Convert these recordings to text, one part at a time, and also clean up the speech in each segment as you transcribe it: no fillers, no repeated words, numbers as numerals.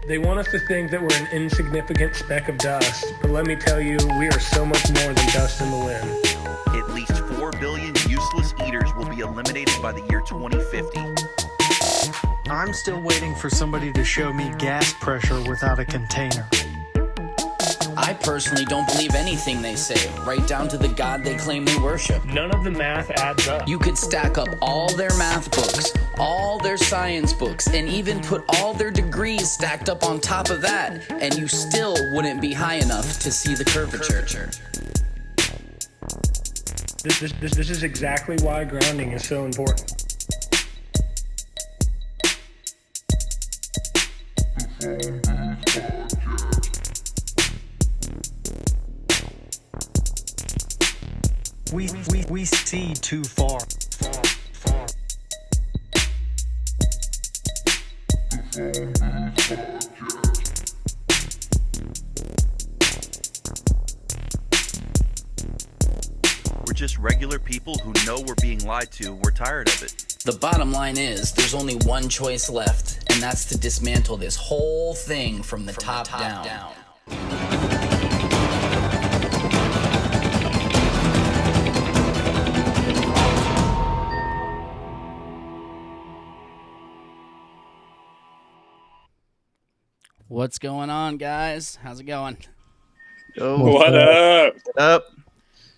They want us to think that we're an insignificant speck of dust, but let me tell you, we are so much more than dust in the wind. At least 4 billion useless eaters will be eliminated by the year 2050. I'm still waiting for somebody to show me gas pressure without a container. I personally don't believe anything they say, right down to the God they claim they worship. None of the math adds up. You could stack up all their math books, all their science books, and even put all their degrees stacked up on top of that, and you still wouldn't be high enough to see the curvature. This is exactly why grounding is so important. We see too far. We're just regular people who know we're being lied to. We're tired of it. The bottom line is, there's only one choice left, and that's to dismantle this whole thing from the top down. What's going on, guys? How's it going? What up? What up?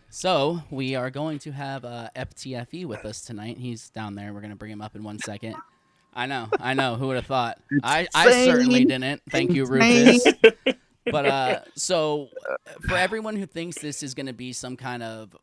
So, we are going to have FTFE with us tonight. He's down there. We're going to bring him up in 1 second. I know. Who would have thought? I certainly didn't. Thank you, Rufus. But, so, for everyone who thinks this is going to be some kind of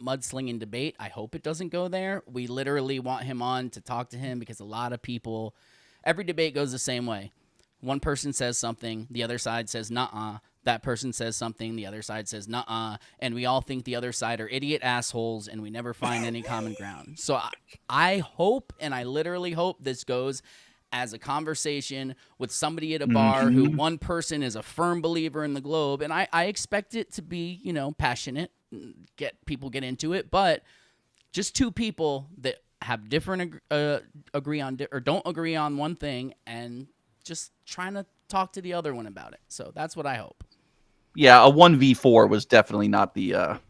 mudslinging debate, I hope it doesn't go there. We literally want him on to talk to him because a lot of people, every debate goes the same way. One person says something, the other side says, nuh-uh. That person says something, the other side says, nuh-uh. And we all think the other side are idiot assholes, and we never find any common ground. So I hope, and I literally hope this goes as a conversation with somebody at a bar who one person is a firm believer in the globe. And I expect it to be, passionate, people get into it. But just two people that have different agree on or don't agree on one thing and just trying to talk to the other one about it. So that's what I hope. Yeah, a 1v4 was definitely not the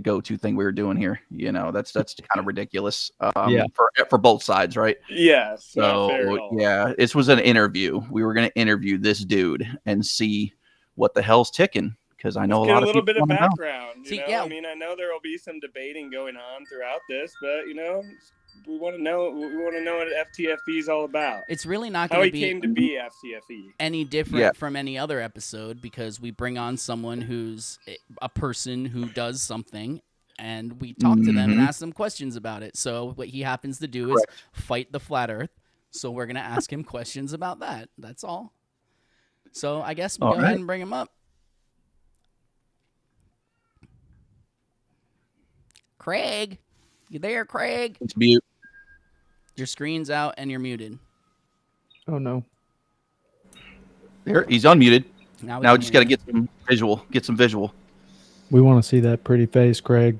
go-to thing we were doing here. That's kind of ridiculous. For both sides, right? Yes. So yeah, this was an interview. We were going to interview this dude and see what the hell's ticking. Because I know Let's a lot get a little of bit people of background. Yeah. I mean, I know there will be some debating going on throughout this, but we want to know. We want to know what FTFE is all about. It's really not how going he to be came to be FTFE. any different from any other episode because we bring on someone who's a person who does something, and we talk to them and ask them questions about it. So what he happens to do is fight the flat Earth. So we're going to ask him questions about that. That's all. So I guess we'll go ahead and bring him up. Craig, you there, Craig? It's mute. Your screen's out and you're muted. Oh no. There, he's unmuted. Now we just got to get some visual. We want to see that pretty face, Craig.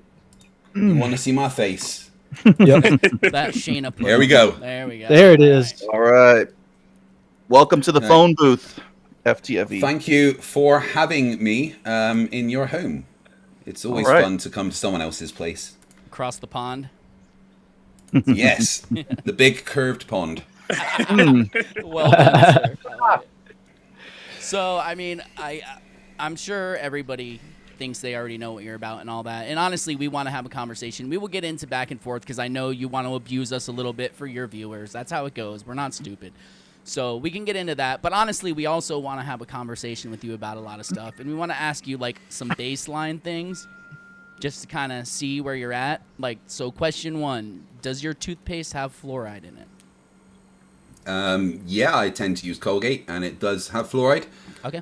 You want to see my face? Yep. That Shayna. There we go. There we go. There it is. All right. Welcome to the phone booth, FTFE. Thank you for having me in your home. It's always fun to come to someone else's place. Across the pond. Yes, the big curved pond. Well done, sir. I like it. So, I mean, I'm sure everybody thinks they already know what you're about and all that. And honestly, we want to have a conversation. We will get into back and forth because I know you want to abuse us a little bit for your viewers. That's how it goes. We're not stupid. So we can get into that. But honestly, we also want to have a conversation with you about a lot of stuff. And we want to ask you, like, some baseline things just to kind of see where you're at. Like, so question one, does your toothpaste have fluoride in it? Yeah, I tend to use Colgate, and it does have fluoride. Okay.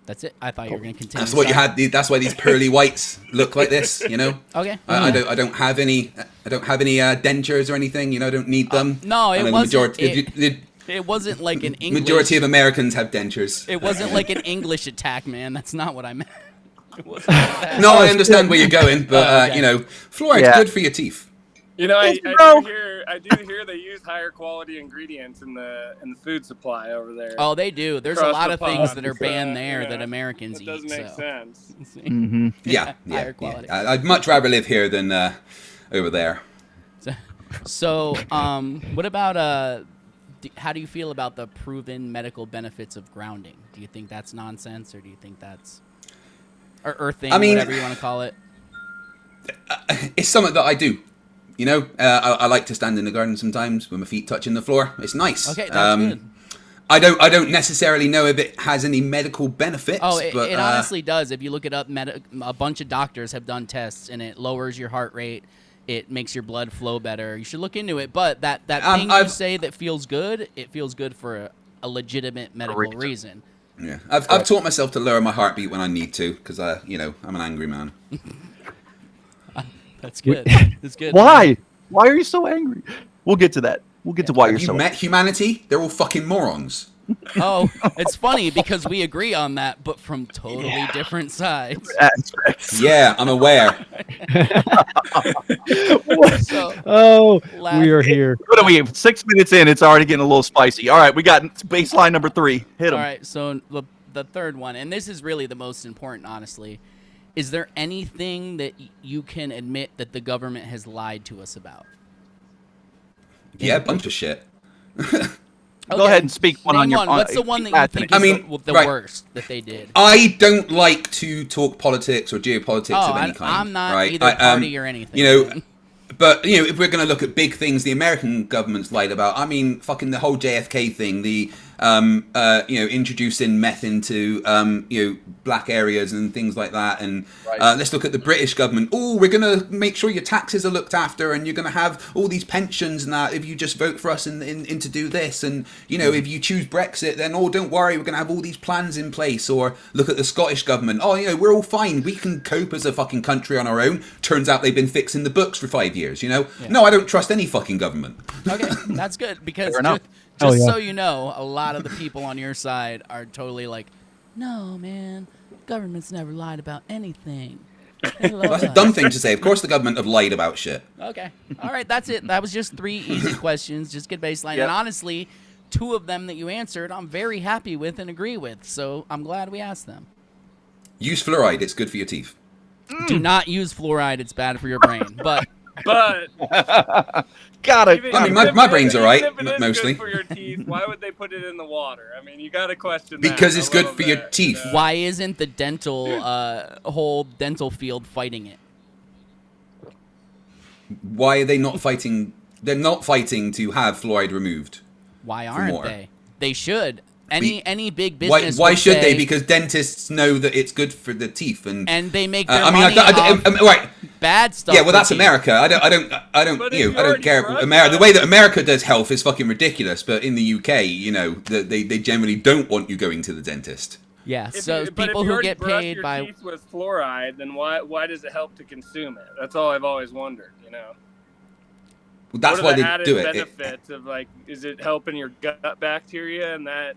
That's it. I thought you were going to continue. That's what you had. That's why these pearly whites look like this. Okay. I don't have any. I don't have any dentures or anything. I don't need them. No, it wasn't. The It wasn't like an English. majority of Americans have dentures. It wasn't like an English attack, man. That's not what I meant. It wasn't like that. No, I understand where you're going, but okay. fluoride's good for your teeth. I do hear hear they use higher quality ingredients in the food supply over there. Oh, they do. There's a lot of things that are banned there that Americans eat. That doesn't make sense. Yeah. Higher quality. I'd much rather live here than over there. So, what about how do you feel about the proven medical benefits of grounding? Do you think that's nonsense, or do you think that's or earthing, whatever you want to call it? It's something that I do. You know, I like to stand in the garden sometimes with my feet touching the floor. It's nice. Okay, that's good. I don't necessarily know if it has any medical benefits. Oh, it but, honestly does. If you look it up, a bunch of doctors have done tests, and it lowers your heart rate. It makes your blood flow better. You should look into it. But that thing you say that feels good, it feels good for a legitimate medical reason. Yeah, I've taught myself to lower my heartbeat when I need to because I'm an angry man. That's good. That's good. Why? Why are you so angry? We'll get to that. We'll get to why you're so angry. Have you met humanity? They're all fucking morons. Oh, it's funny because we agree on that, but from totally different sides. Yeah, I'm aware. We are here. What are we? 6 minutes in, it's already getting a little spicy. All right, we got baseline number 3. Hit 'em. All right, so the third one, and this is really the most important, honestly. Is there anything that you can admit that the government has lied to us about? Yeah, a bunch of shit. Go ahead and speak one on your own. What's the one that you think is the worst that they did? I don't like to talk politics or geopolitics of any kind. I'm not either party or anything. You know, but if we're going to look at big things, the American government's lied about. I mean, fucking the whole JFK thing, the introducing meth into black areas and things like that. And let's look at the British government. Oh, we're going to make sure your taxes are looked after, and you're going to have all these pensions and that if you just vote for us and to do this. And if you choose Brexit, then don't worry, we're going to have all these plans in place. Or look at the Scottish government. Oh, we're all fine. We can cope as a fucking country on our own. Turns out they've been fixing the books for 5 years. No, I don't trust any fucking government. Okay, that's good because so you know, a lot of the people on your side are totally like, no, man, government's never lied about anything. That's a dumb thing to say. Of course the government have lied about shit. Okay. All right, that's it. That was just 3 easy questions, just good baseline. Yep. And honestly, 2 of them that you answered, I'm very happy with and agree with, so I'm glad we asked them. Use fluoride. It's good for your teeth. Do not use fluoride. It's bad for your brain. But got it. I mean, my brain's all right, mostly. Good for your teeth, why would they put it in the water? I mean, you got to question that. Because it's good for your teeth. Why isn't the whole dental field fighting it? Why are they not fighting? They're not fighting to have fluoride removed. Why aren't they? They should. Any big business. Why should they? Because dentists know that it's good for the teeth, and they make their money off right. Bad stuff. Yeah, well, that's America. I don't care. The way that America does health is fucking ridiculous. But in the UK, they generally don't want you going to the dentist. Yeah. People who get paid by teeth with fluoride, then why does it help to consume it? That's all I've always wondered. Well, that's why they do it. Benefits of is it helping your gut bacteria and that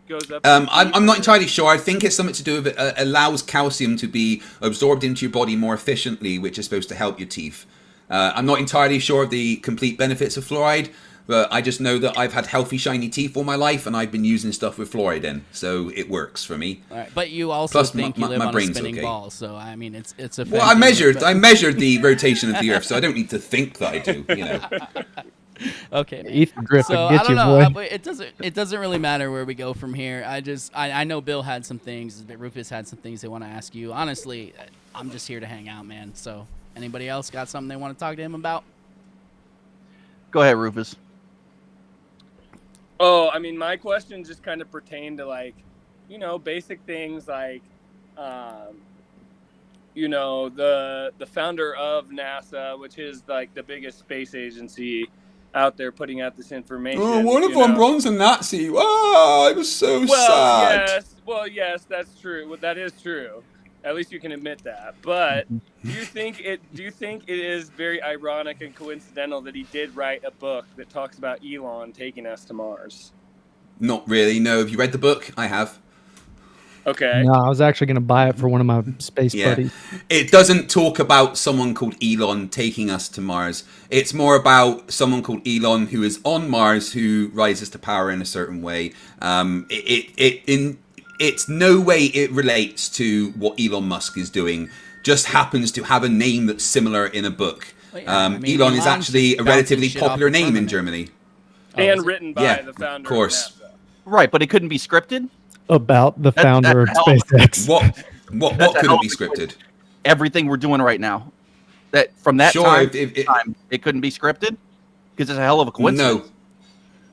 goes up? I'm not entirely sure. I think it's something to do with it allows calcium to be absorbed into your body more efficiently, which is supposed to help your teeth. I'm not entirely sure of the complete benefits of fluoride, but I just know that I've had healthy, shiny teeth all my life, and I've been using stuff with fluoride in, so it works for me. All right, but you also think you live on a spinning ball, so I mean, it's a. Well, I measured the rotation of the Earth, so I don't need to think that I do. Okay. Ethan Griffin, so get I don't you, know. boy. It doesn't really matter where we go from here. I know Bill had some things. Rufus had some things they want to ask you. Honestly, I'm just here to hang out, man. So anybody else got something they want to talk to him about? Go ahead, Rufus. Oh, I mean, my questions just kind of pertain to basic things like, the founder of NASA, which is the biggest space agency out there putting out this information. Oh, one of them runs a Nazi. Oh, it was so sad. Yes, that's true. Well, that is true. At least you can admit that. But do you think it is very ironic and coincidental that he did write a book that talks about Elon taking us to Mars? Not really. No. Have you read the book? I have. Okay. No, I was actually going to buy it for one of my space buddies. It doesn't talk about someone called Elon taking us to Mars. It's more about someone called Elon who is on Mars, who rises to power in a certain way. It's no way it relates to what Elon Musk is doing. Just happens to have a name that's similar in a book. Well, yeah, I mean, Elon is Elon's actually a bouncing relatively shit off popular the name in firmament. Germany. And written by Yeah, the founder of course. of NASA. Right, but it couldn't be scripted. About the founder of that's a hell of a- SpaceX. What That's a hell couldn't be of a scripted? Everything we're doing right now, that from that Sure, time, if it couldn't be scripted because it's a hell of a coincidence. No.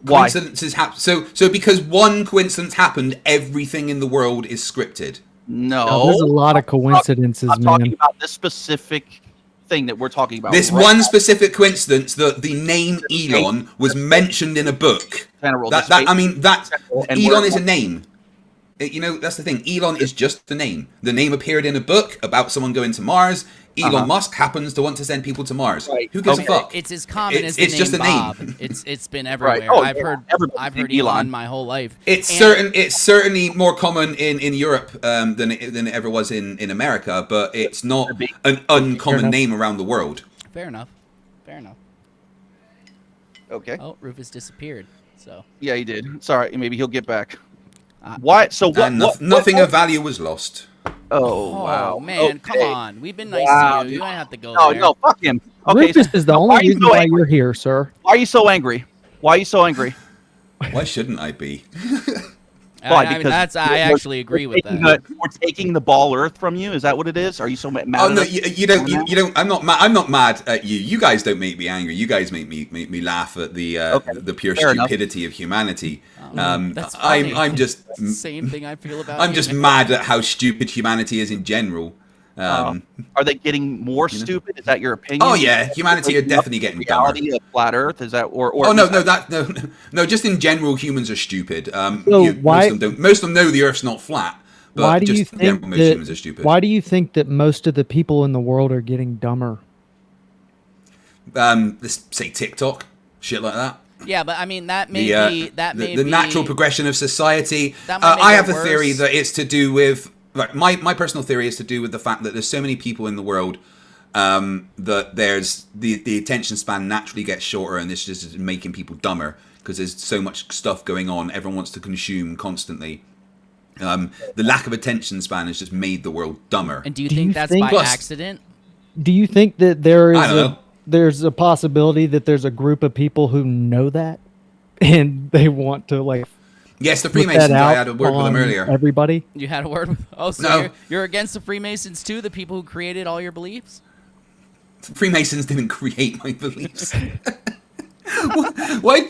Why? Coincidences happen. So because one coincidence happened, everything in the world is scripted. No, There's a lot of coincidences, I'm talking man. about this specific thing that we're talking about. This right one now. specific coincidence, the name Elon was mentioned in a book. General, That the and Elon where- is a name. That's the thing. Elon is just a name. The name appeared in a book about someone going to Mars. Elon Musk happens to want to send people to Mars. Right. Who gives a Okay. fuck? It's as common as the it's name just a Bob. name. It's been everywhere. Oh, I've yeah. heard Everybody's Elon Elon. my whole life. It's certainly more common in Europe than it ever was in America, but it's not an uncommon name around the world. Fair enough. Fair enough. Okay. Oh, Rufus disappeared. So Yeah, he did. Sorry, maybe he'll get back. Why? So what? And nothing of value was lost. Oh wow, Oh man, come Okay. on. We've been nice Wow, to you. You dude. don't have to go No, there. no, fuck him. Okay, Rufus is the why only are you reason so why angry? you're here, sir. Why are you so angry? Why are you so angry? Why shouldn't I be? Why? I mean, Because I we're- actually agree with taking that. We're taking the ball Earth from you. Is that what it is? Are you so mad? Oh no, at us? you don't. I'm not mad. I'm not mad at you. You guys don't make me angry. You guys make me laugh at the pure fair enough. stupidity of humanity. That's funny. I'm just That's the same thing I feel about I'm you, just man. mad at how stupid humanity is in general. Are they getting more stupid? Is that your opinion? Oh yeah, humanity are definitely getting dumber. reality of flat Earth. Is that or? Oh no, just in general, humans are stupid. So why- most of them know the Earth's not flat. But Why do just you in think general, most humans are stupid. Why do you think that most of the people in the world are getting dumber? Let's say TikTok, shit like that. Yeah, but I mean that may be the natural progression of society. That might make I it have a worse. theory that it's to do with my personal theory is to do with the fact that there's so many people in the world that there's the attention span naturally gets shorter, and this just is making people dumber because there's so much stuff going on. Everyone wants to consume constantly. The lack of attention span has just made the world dumber. And do you Do think you that's think- by Plus- accident? Do you think that there I don't is know. there's a possibility that there's a group of people who know that and they want to like Yes, the put that Freemasons. I out had a word with them on earlier. everybody? You had a word with so No. you're against the Freemasons too, the people who created all your beliefs? Freemasons didn't create my beliefs. Why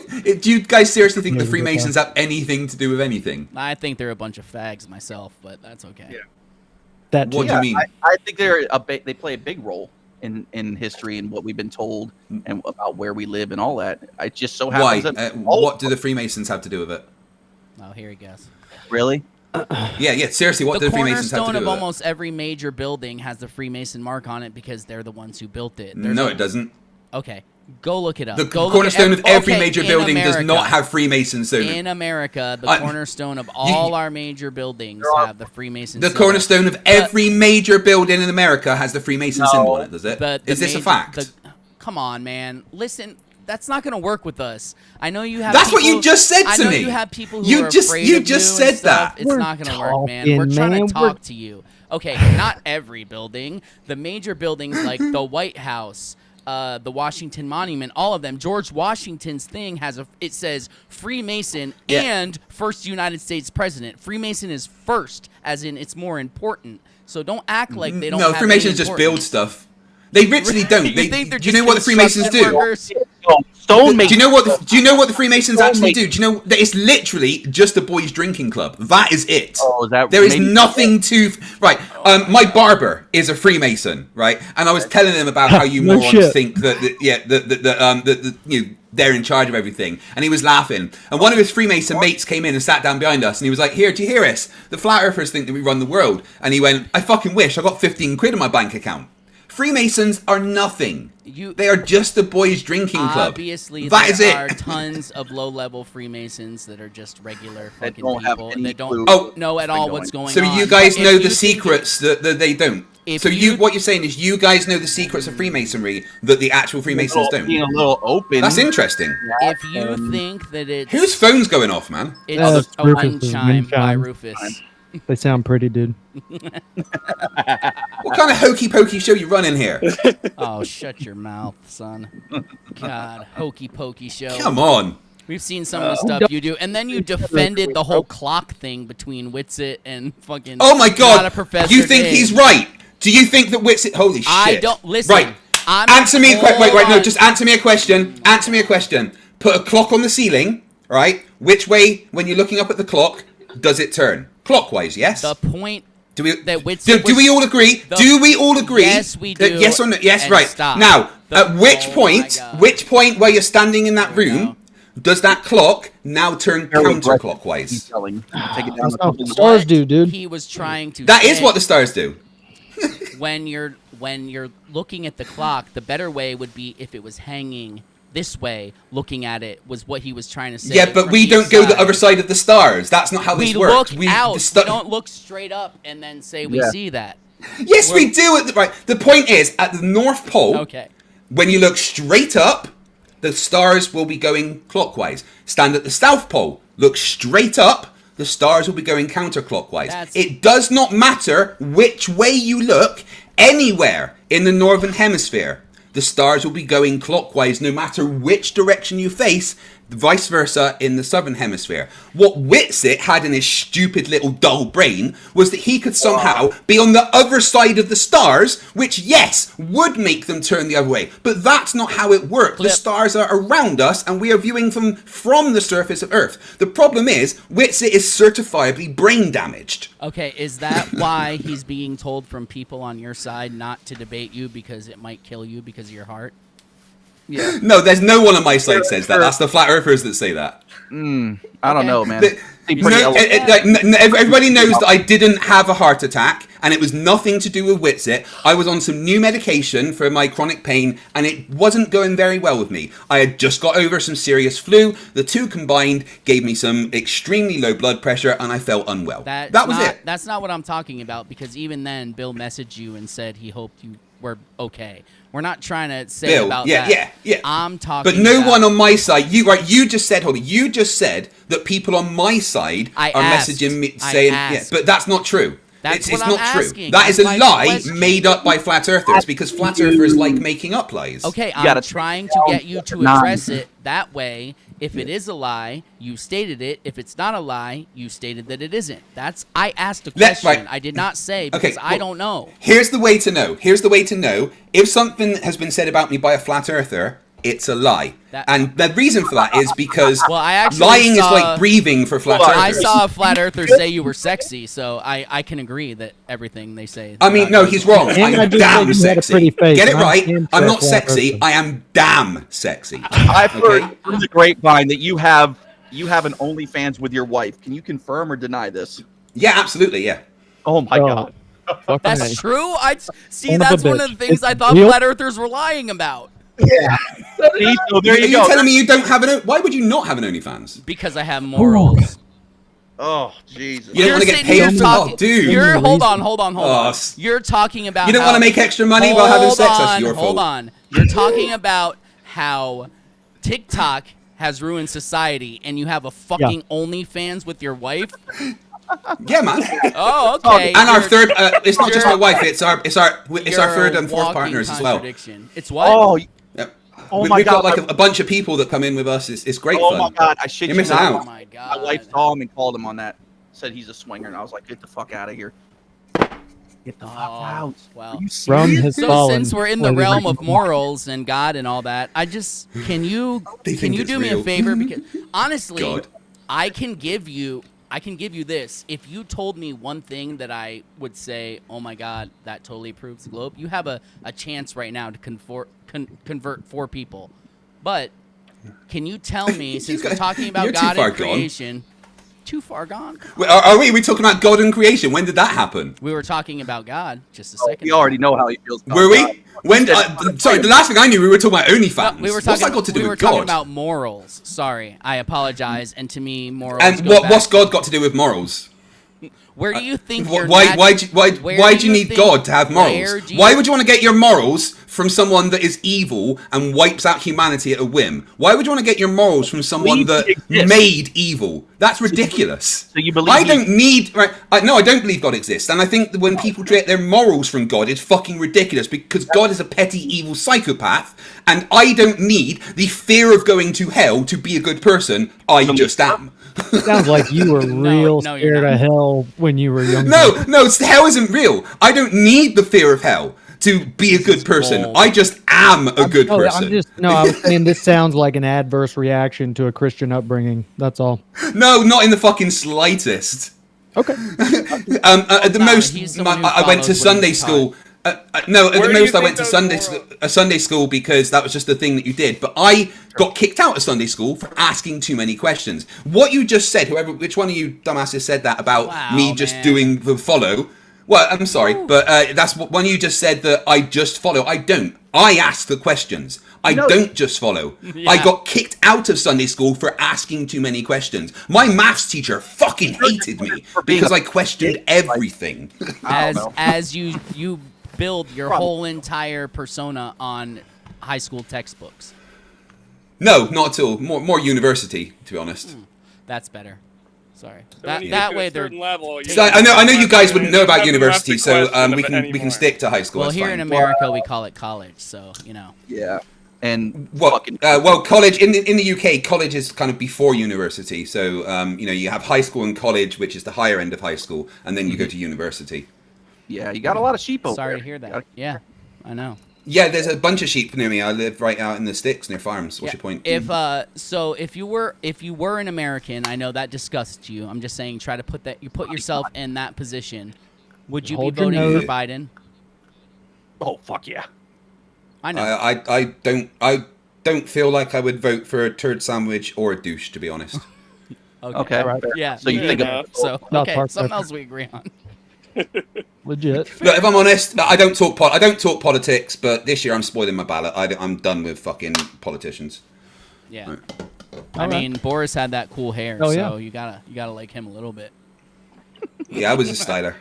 do you guys seriously think the Freemasons have anything to do with anything? I think they're a bunch of fags myself, but that's okay. That What too. do you mean? I think they play a big role in history and what we've been told and about where we live and all that. It just so Why? happens that What do the Freemasons have to do with it? Oh, here he goes. really. Yeah. Seriously, what do The the Freemasons have to cornerstone do of with almost every major building has the Freemason mark on it because they're the ones who built it. it? There's No, a- it doesn't. Okay, go look it up. The Go look at cornerstone of every okay, major in building does America. not have Freemasons. So In America, the I- cornerstone of all our major buildings have the Freemason the symbol. cornerstone of every major building in America has the Freemason symbol on it. Does it? The Is this a major- fact? Come on, man. Listen, that's not going to work with us. I know you have. That's what people- you just said I to know me. you have people who You are just- afraid you of just you and said stuff. that. It's We're not going to work, man. talking, We're trying man. to talk to you. Okay, not every building. The major buildings like the White House, the Washington Monument, all of them. George Washington's thing it says Freemason Yeah. and first United States president. Freemason is first, as in it's more important. So don't act like they don't. No, have Freemasons any just importance. build stuff. They literally don't. You They, think they're do you know just what the Freemasons construction do? workers? Stone Do you know what the Freemasons actually do? Do you know that it's literally just a boys' drinking club? That is it. Oh, is that There is maybe- nothing to right. My barber is a Freemason, right? And I was telling him about how you No morons shit. think that they're in charge of everything, and he was laughing. And one of his Freemason mates came in and sat down behind us, and he was like, "Here, do you hear us? The flat earthers think that we run the world." And he went, "I fucking wish. I got 15 quid in my bank account." Freemasons are nothing. They are just a boys' drinking club. Obviously, that is it. There are tons of low-level Freemasons that are just regular fucking don't have people any that don't clue know at all what's going So on. you guys But know if the you think- secrets that they don't. If So you- what you're saying is you guys know the secrets of Freemasonry that the actual Freemasons don't. Being a little open. That's interesting. If you think that it's Whose phone's going off, man? it's That's a Rufus's wind chime wind by chime. Rufus. They sound pretty, dude. What kind of hokey pokey show you running here? Oh, shut your mouth, son. God, hokey pokey show. Come on. We've seen some of the stuff you do, and then you defended the whole clock thing between Witsit and fucking. Oh my Not a God! Professor You think Dave. he's right? Do you think that Witsit? Holy shit! I don't listen. Right. Answer me a question. Wait. No, just answer me a question. Answer me a question. Put a clock on the ceiling. Right. Which way, when you're looking up at the clock, does it turn? Clockwise. Yes. The point Do we? that Witsit Do we all agree? Do we all agree? Yes, we do. Yes or no? Yes. And Right. stop. Now, at which Oh my point? God. Which point where you're standing in that Here we room? go. Does that clock now turn Very aggressive counterclockwise? detailing. Take it down That's a how couple of stars do, dude. He was trying to. That is say, what the stars do. when you're looking at the clock, the better way would be if it was hanging this way, looking at it, was what he was trying to say. Yeah, but from we each don't go the side. other side of the stars. That's not how We this works. look out. the We don't look straight up and then say we Yeah. see that. Yes, we do. Right. The point is, at the North Pole, Okay. when you look straight up, the stars will be going clockwise. Stand at the South Pole, look straight up, the stars will be going counterclockwise. It does not matter which way you look, anywhere in the Northern Hemisphere, the stars will be going clockwise no matter which direction you face, vice versa in the Southern Hemisphere. What Witsit had in his stupid little dull brain was that he could somehow be on the other side of the stars, which, yes, would make them turn the other way. But that's not how it works. The stars are around us and we are viewing them from the surface of Earth. The problem is, Witsit is certifiably brain damaged. Okay, is that why he's being told from people on your side not to debate you because it might kill you because of your heart? Yeah. No, there's no one on my side says that. That's the flat earthers that say that. I don't know, man. Everybody knows that I didn't have a heart attack, and it was nothing to do with Witsit. I was on some new medication for my chronic pain, and it wasn't going very well with me. I had just got over some serious flu. The two combined gave me some extremely low blood pressure, and I felt unwell. That was it. That's not what I'm talking about, because even then, Bill messaged you and said he hoped you were okay. We're not trying to say Bill, about yeah, that. yeah. I'm talking. But no about, one on my side. You just said, hold on. You just said that people on my side are messaging me saying, yeah, but that's not true. That's it's what not I'm true. asking. That is a That's my lie question. made up by flat earthers because flat earthers like making up lies. Okay, I'm trying to get you to address it that way. If it is a lie, you stated it. If it's not a lie, you stated that it isn't. I asked a question. I did not say because I don't know. Here's the way to know. Here's the way to know. If something has been said about me by a flat earther, it's a lie. And the reason for that is because lying is like breathing for flat earthers. I saw a flat earther say you were sexy, so I can agree that everything they say. I mean, no, he's wrong. I'm damn sexy. Get it right. I'm not sexy. I am damn sexy. I've heard from the grapevine that you have an OnlyFans with your wife. Can you confirm or deny this? Yeah, absolutely. Yeah. Oh my God. That's true. See. Son of a That's one of bitch. the things It's I thought real- flat earthers were lying about. Yeah. So there you go. Are you telling me you don't have an? Why would you not have an OnlyFans? Because I have morals. Oh Jesus! You don't want to get paid for talking, dude. Hold on. You're talking about. You don't want to make extra money while having sex. That's your fault. Hold on. You're talking about how TikTok has ruined society, and you have a fucking OnlyFans with your wife. Yeah, man. Oh, okay. And our third. It's not just my wife. It's our third and fourth partners as well. It's what? Oh. Yep. Oh We've my got God. like a bunch of people that come in with us. It's great Oh fun. my God! I shit You're you missing not. out. Oh my God. My wife saw him and called him on that. Said he's a swinger, and I was like, "Get the fuck out of here! Get the fuck out!" Well, Rome has so fallen. since we're in the realm of morals and God and all that, can you do me a favor? Because honestly, God. I can give you this. If you told me one thing that I would say, oh my God, that totally proves the globe, you have a chance right now to convert 4 people. But can you tell me, since we're talking about You're too God far and creation, too far gone. Are we? Are we talking about God and creation? When did that happen? We were talking about God just a second. We already know how he feels. About Were we? God. When? Sorry, the last thing I knew, we were talking about OnlyFans. No, we were What's talking. that got to do we were with talking God? about morals. Sorry, I apologize. And to me, morals. And go what's back- God got to do with morals? Where do you think? Why do you need God to have morals? Why would you want to get your morals from someone that is evil and wipes out humanity at a whim? Why would you want to get your morals from someone that made evil? That's ridiculous. So you believe? I don't need. Right? No, I don't believe God exists, and I think that when people get their morals from God, it's fucking ridiculous because God is a petty, evil psychopath, and I don't need the fear of going to hell to be a good person. I just am. Sounds like you were real no, you're scared not. of hell when you were younger. No, hell isn't real. I don't need the fear of hell to be a good person. bold. I just am a good person. I was saying this sounds like an adverse reaction to a Christian upbringing. That's all. No, not in the fucking slightest. Okay. At the most, he's someone who I went to follows what Sunday he's school. No, at Where the do you most I went think to those Sunday school because that was just the thing that you did. But I got kicked out of Sunday school for asking too many questions. What you just said, which one of you dumbasses said that about Wow, me just man. doing the follow? Well, I'm sorry, but that's when you just said that I just follow. I don't. I ask the questions. I don't just follow. Yeah. I got kicked out of Sunday school for asking too many questions. My maths teacher fucking hated me because I questioned everything. As you build your whole entire persona on high school textbooks. No, not at all. More university, to be honest. That's better. Sorry. So when you That get to way a they're. certain level, So I know you guys wouldn't know about you university, have to so question we can anymore. stick to high school. Well, that's here fine. in America we call it college, so you know. Yeah. And Well, college in the UK, college is kind of before university. So you have high school and college, which is the higher end of high school, and then you go to university. yeah, you got a lot of sheep over Sorry there. to hear that. Yeah, I know. Yeah, there's a bunch of sheep near me. I live right out in the sticks near farms. What's your point? If you were an American, I know that disgusts you. I'm just saying, try to put yourself in that position. Would you be Hold your voting nose. for Biden? Oh fuck yeah. I know. I don't feel like I would vote for a turd sandwich or a douche, to be honest. Okay. Right. Yeah. So you me think neither. of so Not okay, part something pressure. else we agree on. Legit. Look, if I'm honest, I don't talk politics, but this year I'm spoiling my ballot. I'm done with fucking politicians. Yeah. Right. I mean, Boris had that cool hair, Oh, so yeah. you gotta like him a little bit. Yeah, I was a styler.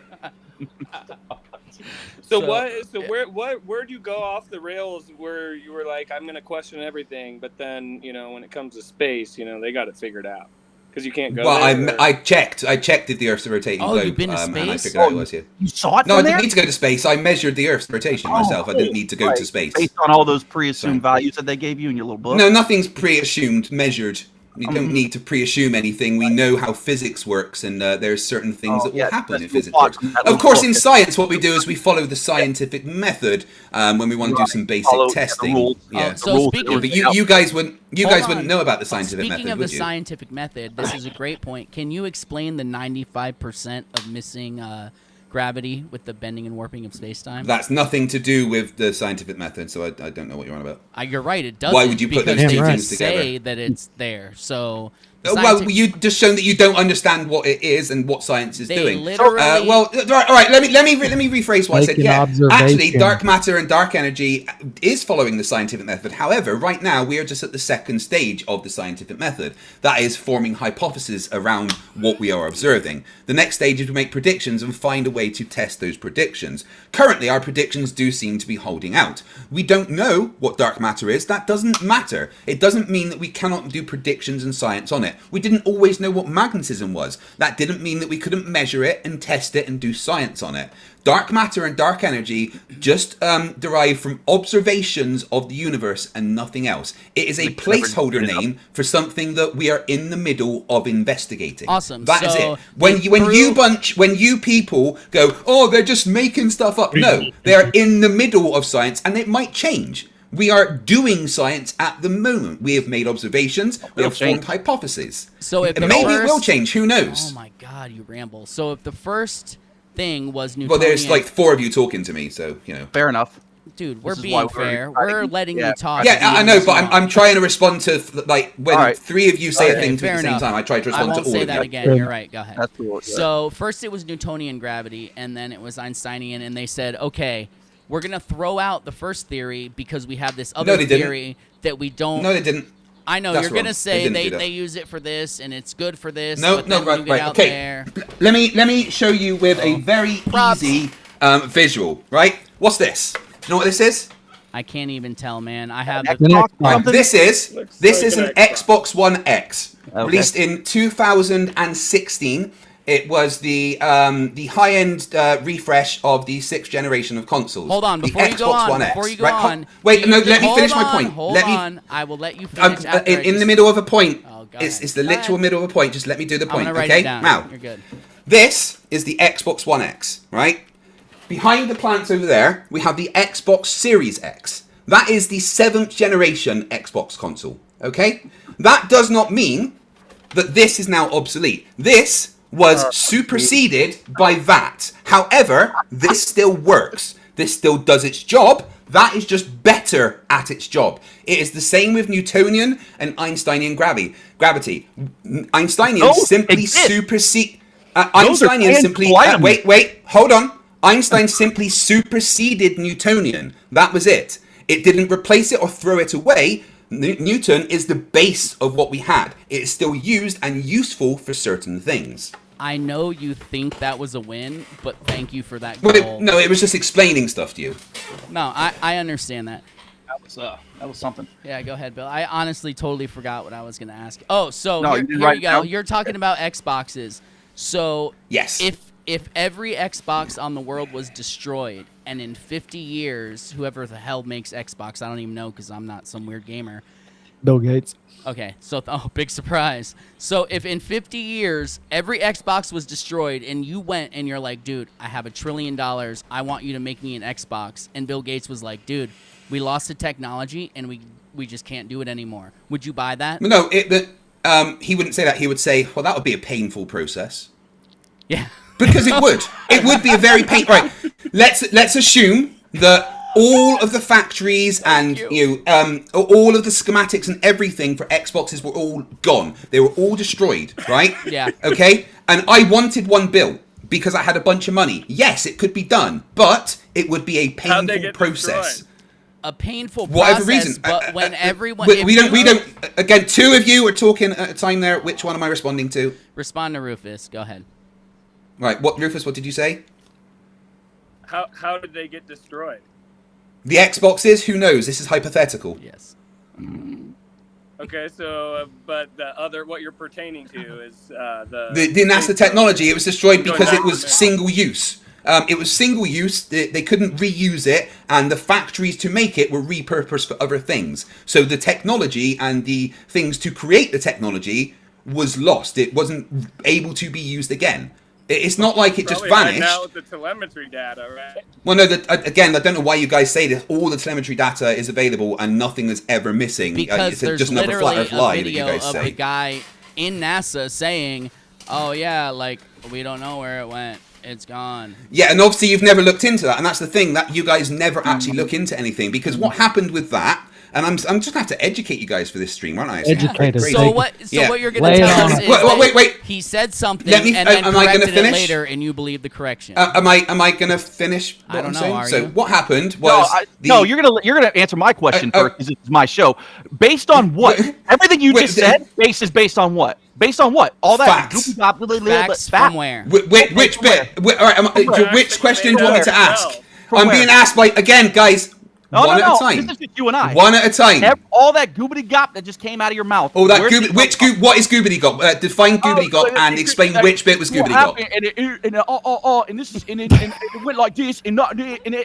So where do you go off the rails where you were like, I'm gonna question everything, but then when it comes to space, they got it figured out because you can't go. Well, there, I checked if the Earth's a rotating Oh, globe, you've been to and I space? figured out it was here. You saw it No, I from didn't there? need to go to space. I measured the Earth's rotation myself. I didn't need to go to space. Based on all those pre-assumed values that they gave you in your little book. No, nothing's pre-assumed, measured. You don't need to pre-assume anything. We know how physics works, and there's certain things that will happen if physics works. Of course, in science, what we do is we follow the scientific method when we want to do some basic testing. Yeah. So speaking, But you guys wouldn't Hold on. know about the scientific Speaking method, of would the you? scientific method, this is a great point. Can you explain the 95% of missing gravity with the bending and warping of space-time? That's nothing to do with the scientific method, so I don't know what you're on about. You're right, it doesn't. Why would you put because those they two right. things together? say that it's there. So the Well, scientific- you just shown that you don't understand what it is and what science is They doing. literally- All right. Let me rephrase what I said. Make an Yeah, actually, observation. dark matter and dark energy is following the scientific method. However, right now we are just at the second stage of the scientific method. That is forming hypotheses around what we are observing. The next stage is to make predictions and find a way to test those predictions. Currently, our predictions do seem to be holding out. We don't know what dark matter is. That doesn't matter. It doesn't mean that we cannot do predictions and science on it. We didn't always know what magnetism was. That didn't mean that we couldn't measure it and test it and do science on it. Dark matter and dark energy just derive from observations of the universe and nothing else. It is a placeholder name for something that we are in the middle of investigating. Awesome. That is So it. When you people go, oh, they're just making stuff up. No, they are in the middle of science, and it might change. We are doing science at the moment. We have made observations. We have formed hypotheses. So if And maybe it will change. Who knows? Oh my God, you ramble. So if the first thing was Newtonian, Well, there's like 4 of you talking to me, so Fair enough. Dude, we're This is why being fair. trying to We're keep- letting yeah. you talk. Yeah, I know, but Wrong. I'm trying to respond to like when All right. 3 of you say a Okay, thing to me at fair the same enough. time. I try to I respond won't to all say of that you. again. You're right. Go ahead. That's cool. Yeah. So first it was Newtonian gravity, and then it was Einsteinian, and they said, okay, we're gonna throw out the first theory because we have this other they didn't. theory that we don't. No, they didn't. I know That's you're gonna wrong. say didn't they do that. use it for this and it's good for this. No, but no, then when right, you get right, out okay. there, Let me show you with a very Props. easy visual. Right? What's this? Do you know what this is? I can't even tell, man. I have the Xbox Right, something? this is Looks an like an Xbox One X, Okay. released in 2016. It was the high-end refresh of the 6th generation of consoles. Hold on, the before you go Xbox on, One X, before you go right? on. Wait, no, let me hold finish my on, point. Hold Let me. on. I will let you finish after I In the just- middle of a point. Oh, go it's ahead. the Go literal ahead. middle of a point. Just let me do the I'm point, gonna write okay? it down. Now, You're good. this is the Xbox One X, right? Behind the plants over there, we have the Xbox Series X. That is the 7th generation Xbox console, okay? That does not mean that this is now obsolete. This was superseded by that. However, this still works. This still does its job. That is just better at its job. It is the same with Newtonian and Einsteinian gravity. Einsteinian Those simply exist. supersede. Those are Einsteinian simply. tangible items. Wait, hold on. Einstein simply superseded Newtonian. That was it. It didn't replace it or throw it away. Newton is the base of what we had. It is still used and useful for certain things. I know you think that was a win, but thank you for that Well, goal. no, it was just explaining stuff to you. No, I understand that. That was something. Yeah, go ahead, Bill. I honestly totally forgot what I was going to ask. Oh, so No, here, you didn't here write we it go. down? You're talking about Xboxes. So Yes. if every Xbox on the world was destroyed, and in 50 years, whoever the hell makes Xbox, I don't even know because I'm not some weird gamer. Bill Gates. Okay, so big surprise. So if in 50 years every Xbox was destroyed and you went and you're like, dude, I have $1 trillion. I want you to make me an Xbox. And Bill Gates was like, dude, we lost the technology and we just can't do it anymore. Would you buy that? No, he wouldn't say that. He would say, well, that would be a painful process. Yeah. Because it would. It would be a very painful... Right, let's assume that all of the factories and all of the schematics and everything for Xboxes were all gone. They were all destroyed, right? Yeah. Okay? And I wanted one built because I had a bunch of money. Yes, it could be done, but it would be a How'd they painful get process. destroyed? A painful Whatever process, reason. but when everyone... We don't... Again, 2 of you are talking at a time there. Which one am I responding to? Respond to Rufus. Go ahead. Right, Rufus, what did you say? How did they get destroyed? The Xboxes? Who knows? This is hypothetical. Yes. Okay, so but the other what you're pertaining to is the The NASA technology, it was destroyed Going because back it was to the- single use. It was single use, they couldn't reuse it, and the factories to make it were repurposed for other things. So the technology and the things to create the technology was lost. It wasn't able to be used again. It's not like it just Probably right vanished. now with the telemetry data, right? Well, no, again, I don't know why you guys say this. All the telemetry data is available and nothing is ever missing. Because It's there's just another literally flat earth a lie that you video guys of say. the guy in NASA saying, oh, yeah, like, we don't know where it went. It's gone. Yeah, and obviously you've never looked into that, and that's the thing, that you guys never actually look into anything, because what happened with that, and I'm just gonna have to educate you guys for this stream, aren't I? Educate us. Crazy. So what? So Yeah. what you're Lay gonna it tell on us us. is Wait. that he said something Let me- and then am I gonna corrected it finish? later, and you believe the correction. Am I gonna finish what I don't I'm know, saying? are So you? what happened was No, you're gonna answer my question Uh, first because it's my show. Based on what? Everything you wait, just said, is based on what? Based on what? All that Facts. Facts from where? Which bit? All right, where? which question do you want me to ask? From I'm where? being asked by, again, guys, No, one at a This time. is just you and I. One at a time. All that goobity gop that just came out of your mouth. Oh, that where's it which come from? what is goobity gop? Define goobity gop and explain which bit was goobity gop. And this is and it went like this and not and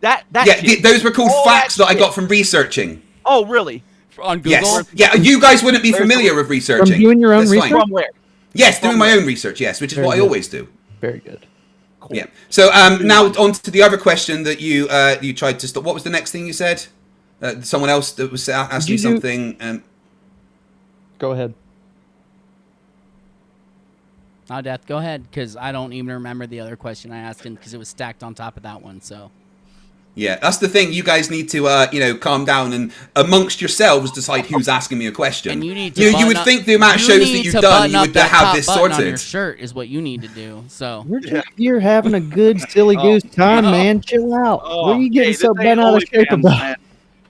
that Yeah, shit. those were called All facts that I shit. got from researching. Oh, really? On Google? Yes. Yeah, you guys wouldn't be familiar with researching. From doing your own That's fine. research? From where? Yes, doing From my where? own research, yes, which is Very what I good. always do. Very good. Cool. Yeah. So now on to the other question that you tried to stop. What was the next thing you said? Someone else that was asking me Did you do- something. Go ahead. Oh, Death, go ahead, because I don't even remember the other question I asked him because it was stacked on top of that one. So Yeah, that's the thing. You guys need to, calm down and amongst yourselves decide who's asking me a question. And you need to you would think the amount of shows that you've done, you would have this sorted. On your shirt is what you need to do. So We're just here having a good silly goose time, man. Chill out. What are you getting so bent out of shape about? Man.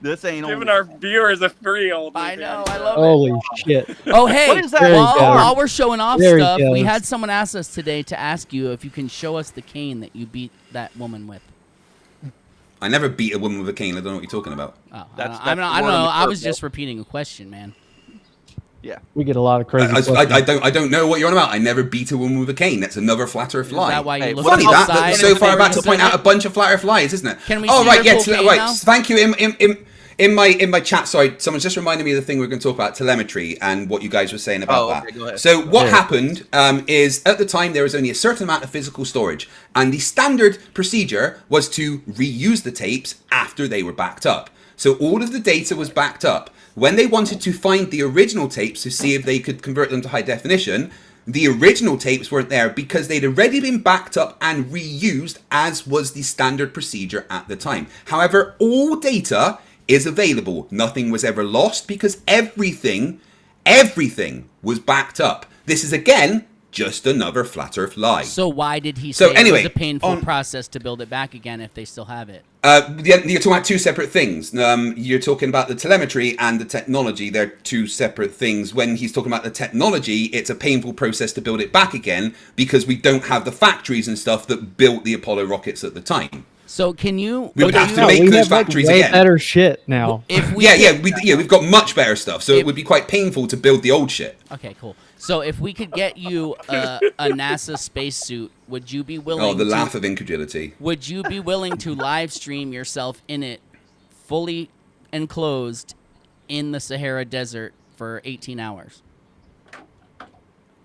This ain't Giving our viewers a free old. I know, I love Holy it. shit. Oh, hey, What is that? while we're showing off There he stuff, we goes. had someone ask us today to ask you if you can show us the cane that you beat that woman with. I never beat a woman with a cane. I don't know what you're talking about. Oh, That's I don't the know. word on the I was curve, just repeating a question, man. Yeah. We get a lot of crazy questions. I don't know what you're on about. I never beat a woman with a cane. That's another flat Earth lie. Is that why you Hey, look Funny that outside so and far figure about to this point out? out a bunch of flat Earth lies, isn't it? Can we Oh see right, your yeah. cocaine Right. now? Thank you. In my chat, sorry, someone's just reminded me of the thing we're going to talk about, telemetry, and what you guys were saying about that. Okay, go ahead. So what happened is at the time there was only a certain amount of physical storage, and the standard procedure was to reuse the tapes after they were backed up. So all of the data was backed up. When they wanted to find the original tapes to see if they could convert them to high definition, the original tapes weren't there because they'd already been backed up and reused, as was the standard procedure at the time. However, all data is available. Nothing was ever lost because everything was backed up. This is, again, just another flat Earth lie. So why did he So say anyway, it was a painful process to build it back again if they still have it? You're talking about two separate things. You're talking about the telemetry and the technology. They're two separate things. When he's talking about the technology, it's a painful process to build it back again because we don't have the factories and stuff that built the Apollo rockets at the time. So can you? We would have to No, make we those have like factories way again. better shit now. If we We've got much better stuff. So it would be quite painful to build the old shit. Okay, cool. So if we could get you a NASA spacesuit, would you be willing? Oh, the to, laugh of incredulity. Would you be willing to live stream yourself in it, fully enclosed, in the Sahara Desert for 18 hours?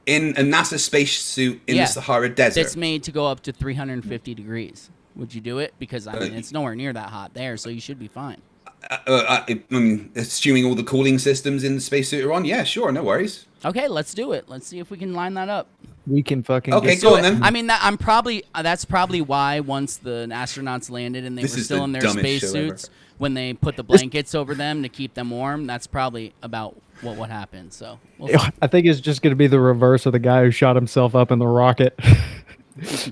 In a NASA spacesuit in Yeah. the Sahara Desert. It's made to go up to 350 degrees. Would you do it? Because I mean, it's nowhere near that hot there, so you should be fine. I mean, assuming all the cooling systems in the spacesuit are on, yeah, sure, no worries. Okay, let's do it. Let's see if we can line that up. We can fucking Okay, get go on then. I mean, that's probably why once the astronauts landed and they This were is still the in their dumbest show spacesuits, ever. when they put the blankets over them to keep them warm, that's probably about what would happen. So we'll see. I think it's just going to be the reverse of the guy who shot himself up in the rocket. That's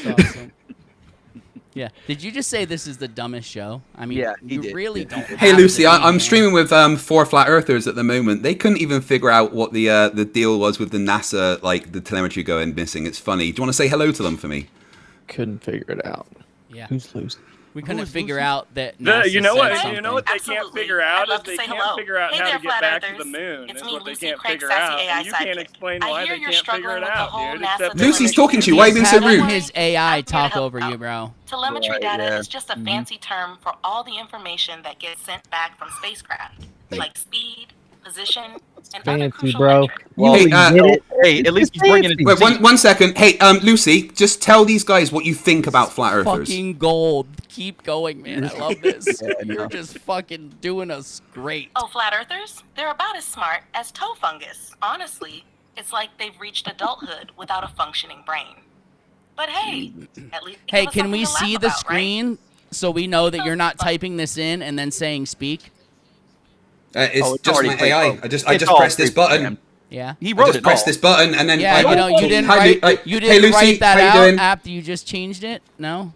awesome. Yeah. Did you just say this is the dumbest show? I mean, Yeah, he you did. really Yeah. don't. Hey have to Lucy, be, I'm man. streaming with 4 flat earthers at the moment. They couldn't even figure out what the deal was with the NASA, like the telemetry going missing. It's funny. Do you want to say hello to them for me? Couldn't figure it out. Yeah. Who's losing? We couldn't figure out that. NASA You know said what? something. You know what they can't Absolutely. figure out I'd love is to they say can't hello. figure out Hey how there, to get flat back to earthers. the moon. It's Is me, what they Lucy can't Craig, figure sassy out. AI And you can't sidekick. explain I why hear they you're can't figure struggling it with the out, whole dude. NASA Except Lucy's talking to you. Why are you being so Having rude? his AI I'm here to talk help over you, out. bro. Telemetry Right, data yeah. is just a fancy term for all the information that gets sent back from spacecraft, like speed, position, and other Fancy, crucial bro. metrics. You Hey, even get it? Hey, at least he's bringing it. Wait, one second. Hey, Lucy, just tell these guys what you think about flat earthers. Fucking gold. Keep going, man. I love this. Yeah, You're no. just fucking doing us great. Oh, flat earthers? They're about as smart as toe fungus. Honestly, it's like they've reached adulthood without a functioning brain. But hey, at least they Hey, give us can something we to laugh see the about, right? screen so we know that you're not typing this in and then saying speak? It's Oh, it's just already my AI. pre-programmed. I just It's all pressed this button. pre-programmed. Yeah. He I wrote just it pressed all. this button and then Yeah, I, you didn't Hi, write. Lu- You hey, didn't Lucy, write that how you out doing? after you just changed it. No.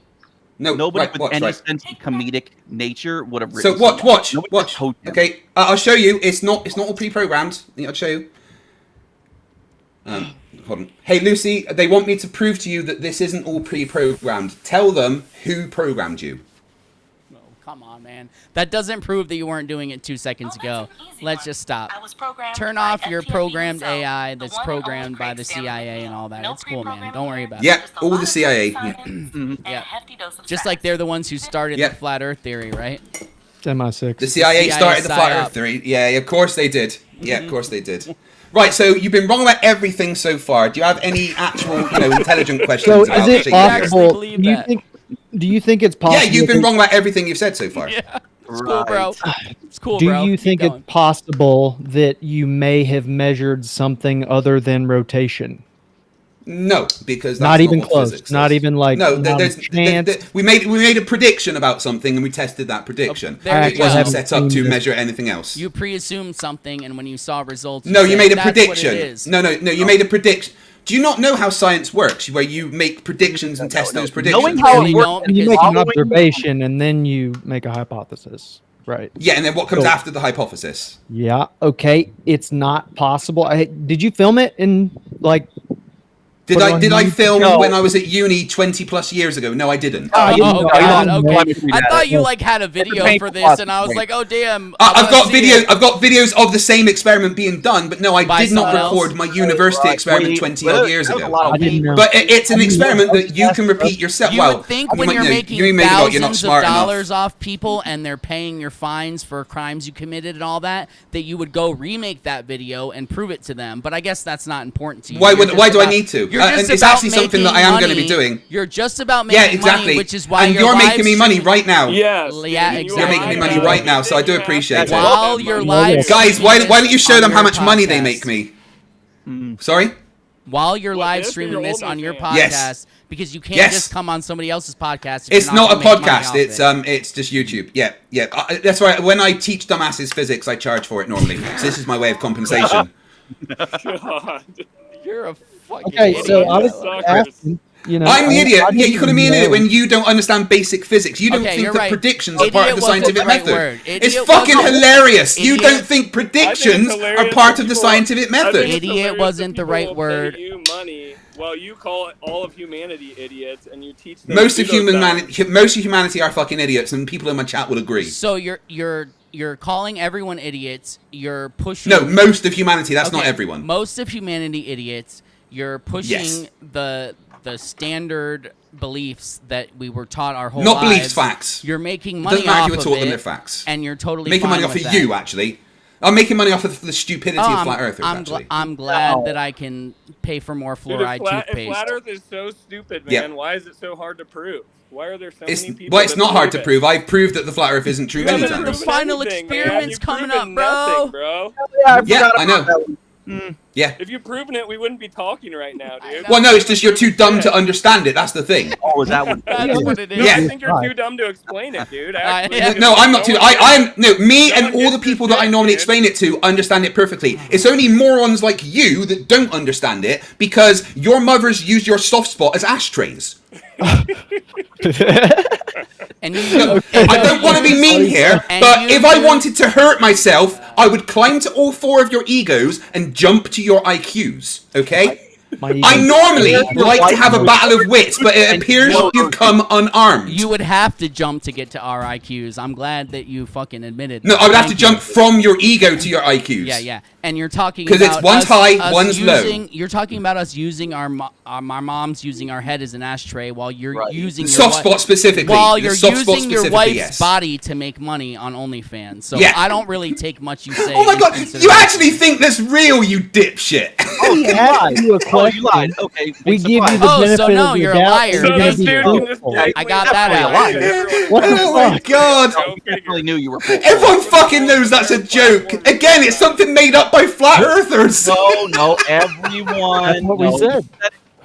No, Nobody right, with watch, any right. sense of comedic nature would have So written. watch. Nobody just told him. Okay, I'll show you. It's not all pre-programmed. I'll show you. Hold on. Hey Lucy, they want me to prove to you that this isn't all pre-programmed. Tell them who programmed you. Oh, come on, man. That doesn't prove that you weren't doing it 2 seconds Oh, ago. that's an easy Let's one. just stop. I was programmed Turn by off your FTFE programmed himself, AI the that's one and only programmed by Craig the Stanley CIA and all that. No It's cool, man. pre-programming Don't worry here. about Yeah, it. Just a all lot the of CIA. science and Yeah. a hefty dose of Just like stress. they're the ones who started Yeah. the flat Earth theory, right? MI6. The CIA started the flat psyop. Earth theory. Yeah, of course they did. Yeah, of course they did. Right, so you've been wrong about everything so far. Do you have any actual, intelligent questions So about is it shit? actually possible? believe Do you that. think? Do you think it's possible? Yeah, you've been that- wrong about everything you've said so far. Yeah. It's cool, bro. It's cool, Do bro. you Keep think going. it's possible that you may have measured something other than rotation? No, because that's Not even what close. physics Not is. even like no. not a chance. We made a prediction about something, and we tested that prediction. There you It wasn't go. set up to seen this. measure anything else. You pre-assumed something, and when you saw results, No, you said, made a "That's what prediction. it is." No, you made a prediction. Do you not know how science works, where you make predictions and test those predictions? Knowing how Clearly it works, don't, You because make an following- observation and then you make a hypothesis. Right. Yeah, and then what comes So- after the hypothesis? Yeah. Okay. It's not possible. Did you film it in like? Did Put it I on did I YouTube? film No. when I was at uni 20 plus years ago? No, I didn't. I didn't know. God, I didn't know. okay. I thought you like had a video painful for this, process, and I was right. like, "Oh damn!" I've got videos. I've got videos of the same experiment being done, but no, I By did not someone else? record my university experiment 20 odd years That was a ago. lot of I didn't know. But it's an experiment that you can repeat yourself. You Well, would think when you you're know, making you maybe not, you're not thousands of smart enough. dollars off people and they're paying your fines for crimes you committed and all that, that you would go remake that video and prove it to them. But I guess that's not important to you. Why You're would- just why do I about- need to? You're And just it's about actually something that making I am gonna be money. doing. You're just about making Yeah, exactly. money, which is why And you're you're live making me money streaming- right now. Yes. Yeah, and exactly. You're making me money right now, so I do appreciate it. While you're live Guys, why don't you show on them how your much money they podcast. make me? Sorry? While you're What, live this or streaming your this on your OnlyFans? podcast, Yes. because you can't Yes. just come on somebody else's podcast. if It's you're not a gonna make money podcast. off It's it. it's just YouTube. Yeah. That's right. When I teach dumbasses physics, I charge for it normally. So this is my way of compensation. God. You're a fucking Okay, idiot. so I was Suckers. asking. You know, I'm the idiot. I Yeah, you couldn't be an didn't idiot know. when you don't understand basic physics. You don't Okay, think you're that right. predictions are Idiot part of the wasn't scientific the right method. word. It's Idiot fucking wasn't- hilarious. You Idiot- don't think predictions are hilarious part that of the people- scientific I think method. it's Idiot hilarious wasn't that the right people will pay word. You money while you call all of humanity idiots, and you teach them Most of pseudoscience. most of humanity are fucking idiots, and people in my chat would agree. So you're calling everyone idiots. You're pushing. No, most of humanity. That's not Okay, everyone. Most of humanity idiots. You're pushing Yes. the standard beliefs that we were taught our whole Not lives. beliefs, facts. You're making money Doesn't matter off if you of were taught them, it, they're facts. and you're totally Making money fine off with of that. you, actually. I'm making money off of the stupidity Oh, of flat earthers, I'm actually. I'm glad that I can pay for more Dude, fluoride if toothpaste. flat Earth is so stupid, man, Yeah. why is it so hard to prove? Why are there so It's, many people? well, it's that not hard to believe it? prove. I've proved that the flat earth isn't true You many haven't The times. proven final anything, man. experiment's You've coming proven up, bro. nothing, bro. Yeah, I know. Yeah. If you've proven it, we wouldn't be talking right now, dude. Well, no, it's just you're too dumb to understand it. That's the thing. Oh, is that what? That's what it is. No, Yeah. I think you're too dumb to explain it, dude. Actually, Yeah. No, I'm not too. I'm no. Me No and one all the gets people this that I shit, normally dude. explain it to understand it perfectly. It's only morons like you that don't understand it because your mothers use your soft spot as ashtrays. And you, I don't want to be mean here, And but you if I do- wanted to hurt myself, I would climb to all four of your egos and jump to your IQs. Okay? I normally like to have a battle of wits, but it appears you've come unarmed. You would have to jump to get to our IQs. I'm glad that you fucking admitted. No, that. I would have to Thank you. jump from your ego to your IQs. Yeah, yeah. And you're talking 'Cause about it's one's us- high, us one's low. You're talking about us using our moms using our head as an ashtray while you're using The your soft spot specifically. While The you're soft spot using your specifically, wife's yes. body to make money on OnlyFans. So Yeah. I don't really take much you say. Oh my into god, you consideration. actually think that's real, you dipshit. We asked you a Oh, question. you lied. Okay. We big give you surprise. the Oh, so benefit no, of you're the a doubt, liar. and So you're this gonna be dude can just truthful. blatantly I got that lie. out. Everyone- What the Oh my fuck? god. Go figure. Definitely knew you were full. Everyone fucking knows that's a joke. Again, it's something made up by flat earthers. No, everyone. That's what we knows. said.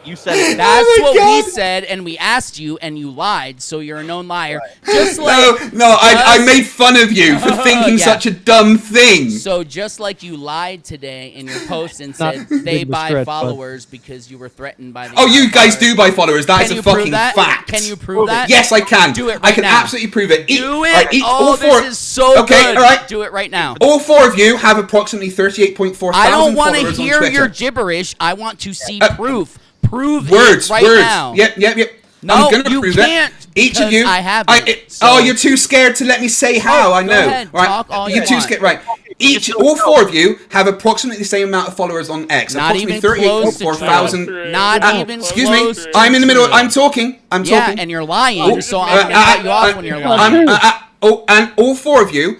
You said it. That's Oh my what we God. said, and we asked you, and you lied. So you're a known liar. Just No, like no, I just- made fun of you for thinking Yeah. such a dumb thing. So just like you lied today in your post and Not said big they of a buy stretch, but- followers because you were threatened by the. Oh, you guys followers. do buy followers. That is Can a you prove fucking that? fact. Can you prove that? Yes, I can. Do it I right can now. absolutely prove it. Do it. Right, Oh, all four. this is so Okay, good. all right. Do it right now. All four of you have approximately 38.4 I thousand don't want to followers on hear Twitter. your gibberish. I want to see proof. Prove Words, it right words. now. Yep. No, I'm gonna you prove can't, it. Each of because you. I haven't, so- Oh, you're too scared to let me say how. I go know. ahead, Right? talk all you You're too want. scared. Right. All four of you have approximately the same amount of followers on X. Not even approximately close to 38.4 true. thousand. Not even Excuse me. close to I'm in the middle. true. I'm talking. I'm Yeah, talking. and you're lying, Oh, so I'm going to cut you off when you're lying. And all four of you,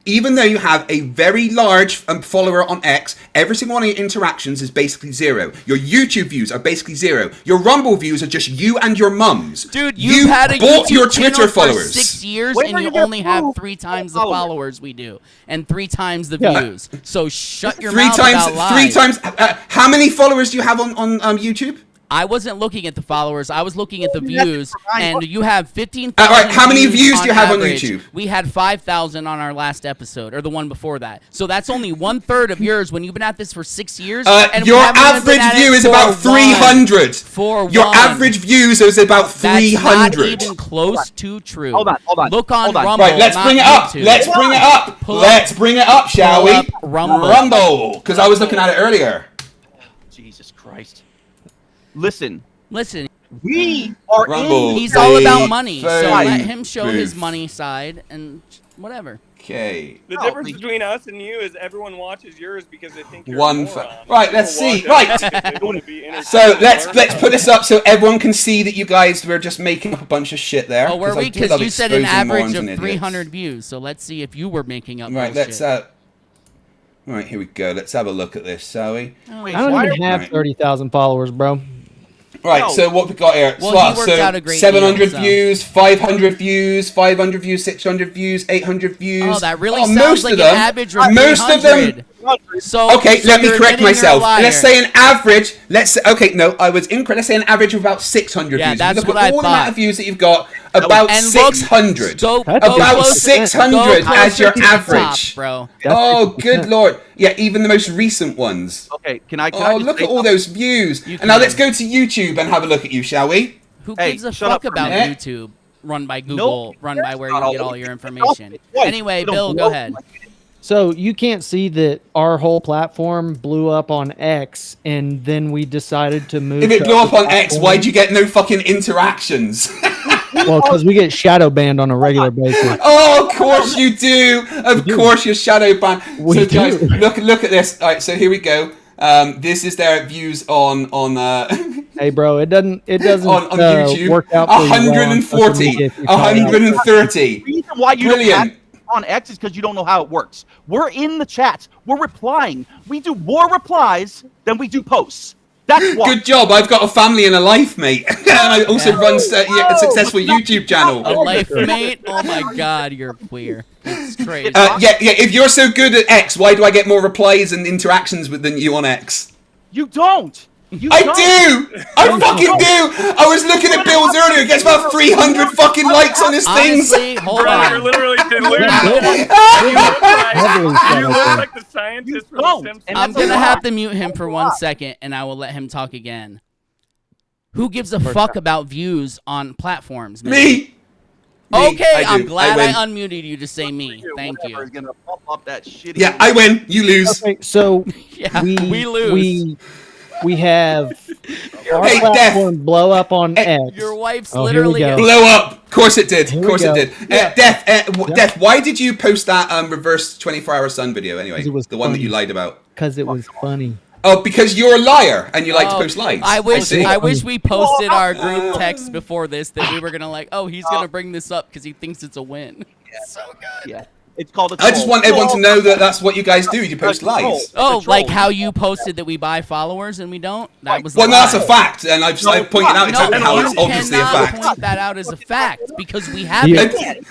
even though you have a very large follower on X, every single one of your interactions is basically zero. Your YouTube views are basically zero. Your Rumble views are just you and your mums. Dude, you you've had a bought YouTube your channel Twitter for followers. 6 years, When and are you you gonna only have prove 3 times the followers? followers we do, and 3 times the Yeah. views. So shut your Three mouth times. about lies. How many followers do you have on YouTube? I wasn't looking at the followers. I was looking at the views, and you have 15,000. All right, how many views do you have on average. YouTube? We had 5,000 on our last episode, or the one before that. So that's only 1/3 of yours when you've been at this for 6 years. And your average view is about 300. Your average views is about 300. That's not even close to true. Hold on. Look on Rumble. Right, let's bring it up. Let's bring it up. Let's bring it up, shall we? Rumble. Because I was looking at it earlier. Jesus Christ. Listen. We are Rumble. He's all about money, so let him show his money side and whatever. Okay. The difference between us and you is everyone watches yours because they think you're One. a moron. Right, let's see. Right. So let's put this up so everyone can see that you guys were just making up a bunch of shit there. Oh, were we? Because you said an average of 300 views. So let's see if you were making up. Right. Let's. Right, here we go. Let's have a look at this, shall we? I don't even have 30,000 followers, bro. Right, so what we got here? Well, he worked out a great 700 deal, views, 500 views, 500 views, 600 views, 800 views. Oh, that really sounds like an average of 300. Most of them. So, okay, let me correct myself. Liar. Let's say an average. I was incorrect. Let's say an average of about 600 views. That's look what at I all thought. the amount of views that you've got. About 600. About 600 as your average, bro. Oh, good lord! Yeah, even the most recent ones. Okay, can I look at all those views. And now let's go to YouTube and have a look at you, shall we? Who gives a fuck about YouTube? Run by Google. Run by where you get all your information. Anyway, Bill, go ahead. So you can't see that our whole platform blew up on X, and then we decided to move. If it blew up on X, why'd you get no fucking interactions? Well, because we get shadow banned on a regular basis. Oh, of course you do. Of course you're shadow banned. So guys, look at this. All right, so here we go. This is their views on Hey, bro, it doesn't on YouTube. Work out 140, 130. The reason why you don't have on X is because you don't know how it works. We're in the chats. We're replying. We do more replies than we do posts. That's why. Good job. I've got a family and a life, mate. And I also run a successful YouTube channel. A life, mate? Oh my God, you're queer. It's crazy. Yeah. If you're so good at X, why do I get more replies and interactions than you on X? You don't. I do! I fucking do! I was looking at Bill's earlier. He gets about 300 fucking likes on his things. Hold on. You're literally you look like the scientist from The Simpsons. I'm going to have to mute him for 1 second, and I will let him talk again. Who gives a fuck about views on platforms, man? Me! Okay, I'm glad I unmuted you to say me. Thank you. Yeah, I win. You lose. Okay, so we lose. We have our platform blow up on X. Your wife's literally blow up. Of course it did. Of course it did. Def, why did you post that reverse 24-hour sun video anyway? It was the one funny. that you lied about. Because it was funny. Oh, because you're a liar and you like to post lies. I wish we posted our group text before this that we were gonna he's gonna bring this up because he thinks it's a win. So good. Yeah. It's called a I just want everyone to know that that's what you guys do. You post lies. Oh, like how you posted that we buy followers and we don't? That was well, no, that's a fact, and I've pointed out exactly how it's obviously a fact. Point that out as a fact because we have it.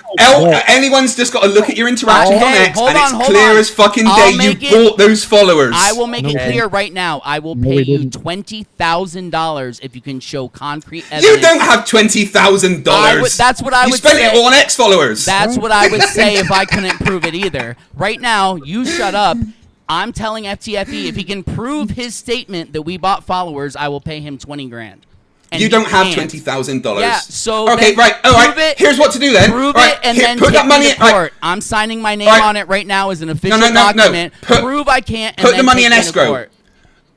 Anyone's just got to look at your interactions on X, and it's clear as fucking day you bought those followers. I will make it clear right now. I will pay you $20,000 if you can show concrete evidence. You don't have $20,000. That's what I would say. You spent it all on X followers. That's what I would say if I couldn't prove it either. Right now, you shut up. I'm telling FTFE if he can prove his statement that we bought followers, I will pay him 20 grand. And you don't have $20,000. Yeah, so okay, right. All right. Here's what to do then. Prove right, it and then put take that money me to court. I'm signing my name on it right now as an official document. Prove I can't. And put the money in escrow.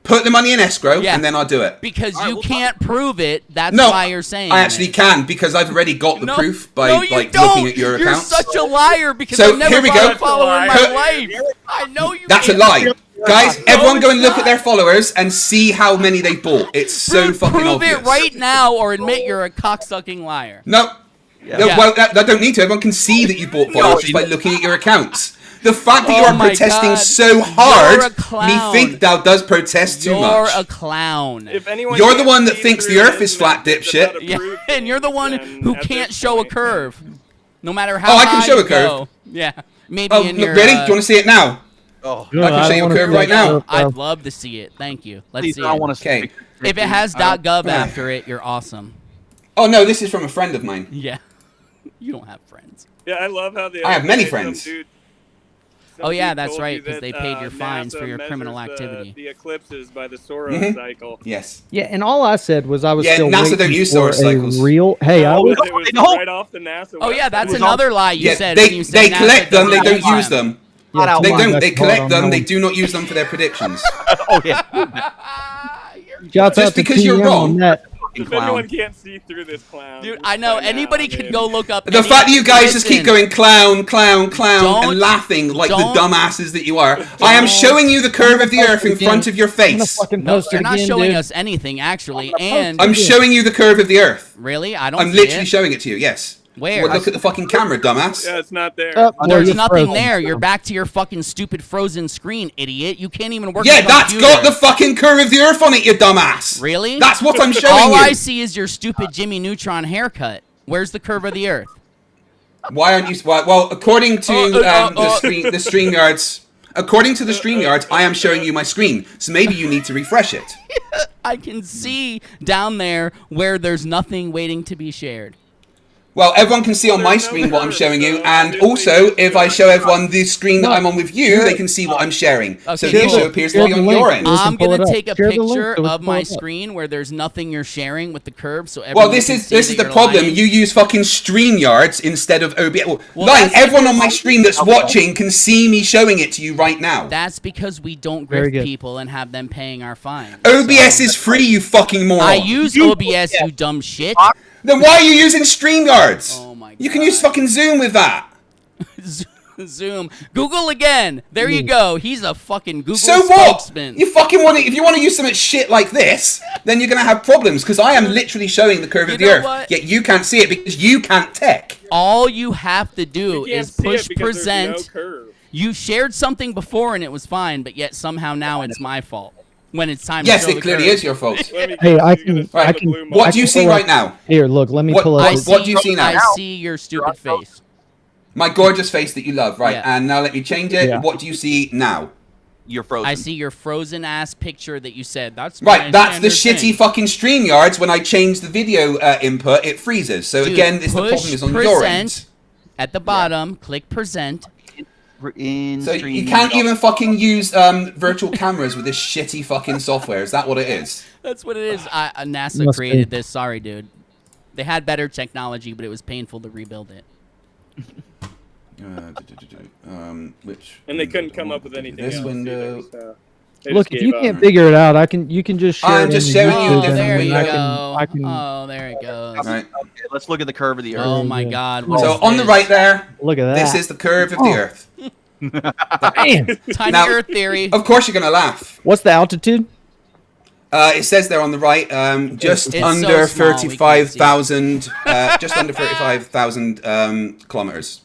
Put the money in escrow, yeah, and then I'll do it. Because you can't prove it. That's why you're saying I actually can, because I've already got the proof by looking at your accounts. You're such a liar, because so I've never bought a follower in my life. I know you That's a lie. Guys, everyone go and look at their followers and see how many they bought. It's so fucking obvious. Prove it right now or admit you're a cocksucking liar. No. Yeah. Well, I don't need to. Everyone can see that you bought followers just by looking at your accounts. The fact that you are protesting so hard, me think thou does protest too much. You're a clown. You're the one that thinks the earth is flat, dipshit. Yeah, and you're the one who can't show a curve. No matter how high I can show a curve. Go. Yeah. Maybe in your... Ready? Do you want to see it now? Oh, I can show you a curve right now. I'd love to see it. Thank you. Let's see it. Okay. If it has .gov after it, you're awesome. Oh no, this is from a friend of mine. Yeah. You don't have friends. Yeah, I love how I have many friends. Oh yeah, that's right, because they paid your fines for your criminal activity. The eclipses by the Soros cycle. Yes. Yeah, and all I said was I was still NASA waiting don't use for Soros cycles. a real. Hey, I was. It was right off the NASA. Oh yeah, that's website. another lie you said. They when you said NASA collect them. They doesn't don't use them. Yeah, They come on, don't. They let's vote collect on them. that They one. do not use them for their predictions. Oh yeah. Shouts Just out to because you're TM wrong. on that. If anyone can't see through this clown, Dude, just I know by now, anybody can go look up. The fact that you guys just keep going clown, clown, clown, and laughing like the don't- dumbasses that you are. I am showing you the curve of the Earth in front of your I'm gonna face. fucking No, post you're it not again, showing dude. us anything actually, and I'm showing you the curve of the Earth. really, I don't. I'm see literally it. showing it to you. Yes. Where? Well, look at the fucking camera, dumbass. Yeah, it's not there. Well, There's you're nothing frozen. there. You're back to your fucking stupid frozen screen, idiot. You can't even work. Yeah, the that's computer. got the fucking curve of the Earth on it, you dumbass. Really? That's what I'm showing All you. I see is your stupid Jimmy Neutron haircut. Where's the curve of the Earth? Why aren't you? Well, according to the StreamYards, according to the StreamYards, I am showing you my screen. So maybe you need to refresh it. I can see down there where there's nothing waiting to be shared. Well, everyone can see on my screen what I'm showing you, and also if I show everyone the screen that I'm on with you, they can see what I'm sharing. So Okay, the cool. issue appears to be on your end. I'm pull it gonna up. take a Share the link picture so we can of pull my it up. screen where there's nothing you're sharing with the curve, so everyone Well, this can is see that the you're problem. lying. You use fucking StreamYards instead of OBS. Well, lying. that's Everyone on because- my stream that's watching can see me showing it to you right now. That's because we don't Very grift good. people and have them paying our fines. OBS is free, you fucking moron. I use OBS, you dumb shit. Then why are you using StreamYards? Oh my You can use God. fucking Zoom with that. Zoom. Google again. There you go. He's a fucking Google So what? spokesman. You fucking want to, if you want to use some shit like this, then you're gonna have problems because I am literally showing the curve of the know Earth, what? yet you can't see it because you can't tech. All you have to do You can't is see push it because present. there's no curve. You shared something before and it was fine, but yet somehow now it's my fault. When it's time Yes, to show it the clearly curve. is your fault. Let me Hey, guess, I he's gonna can- spend I the can- blue What mark. do you see pull up- right now? Here, look. Let me What- pull I up. see, What do you see now? I see your stupid face. My gorgeous face that you love, right? Yeah. And now let me change it. Yeah. What do you see now? You're frozen. I see your frozen ass picture that you said. That's Right, my that's the standard shitty thing. fucking StreamYards. When I change the video input, it freezes. So Dude, again, it's the push problem is on your present end. at the bottom. Click present. In So stream. you can't even fucking use virtual cameras with this shitty fucking software. Is that what it is? That's what it is. NASA Must created be. this. Sorry, dude. They had better technology, but it was painful to rebuild it. Which? And they couldn't come up with anything This else window. either, so they Look, just if you gave can't up. figure it out, you can just share I'm it just in showing you YouTube, Oh, and there then you I go. can Oh, there it goes. Right. Okay, let's look at the curve of the Earth. Oh my Yeah. God. what So is on the this? right there, look at that. this is the curve of Oh. the Earth. Damn. Tiny Now- Earth theory. Of course, you're gonna laugh. What's the altitude? It says there on the right, just It's under so small, we can't see it. 35,000, just under 35,000 kilometers.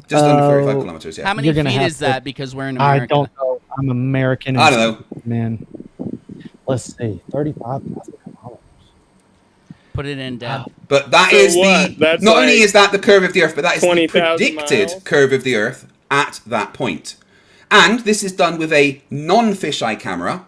Just under 35 kilometers. How Yeah. many You're gonna feet have is to- that? Because we're in I America. don't know. I'm American. I don't know. Man. Let's see. 35,000 kilometers. Put it in depth. But that So is what? the. That's Not only like is that the curve of the Earth, but that is the 20,000 predicted miles? curve of the Earth at that point. And this is done with a non-fisheye camera,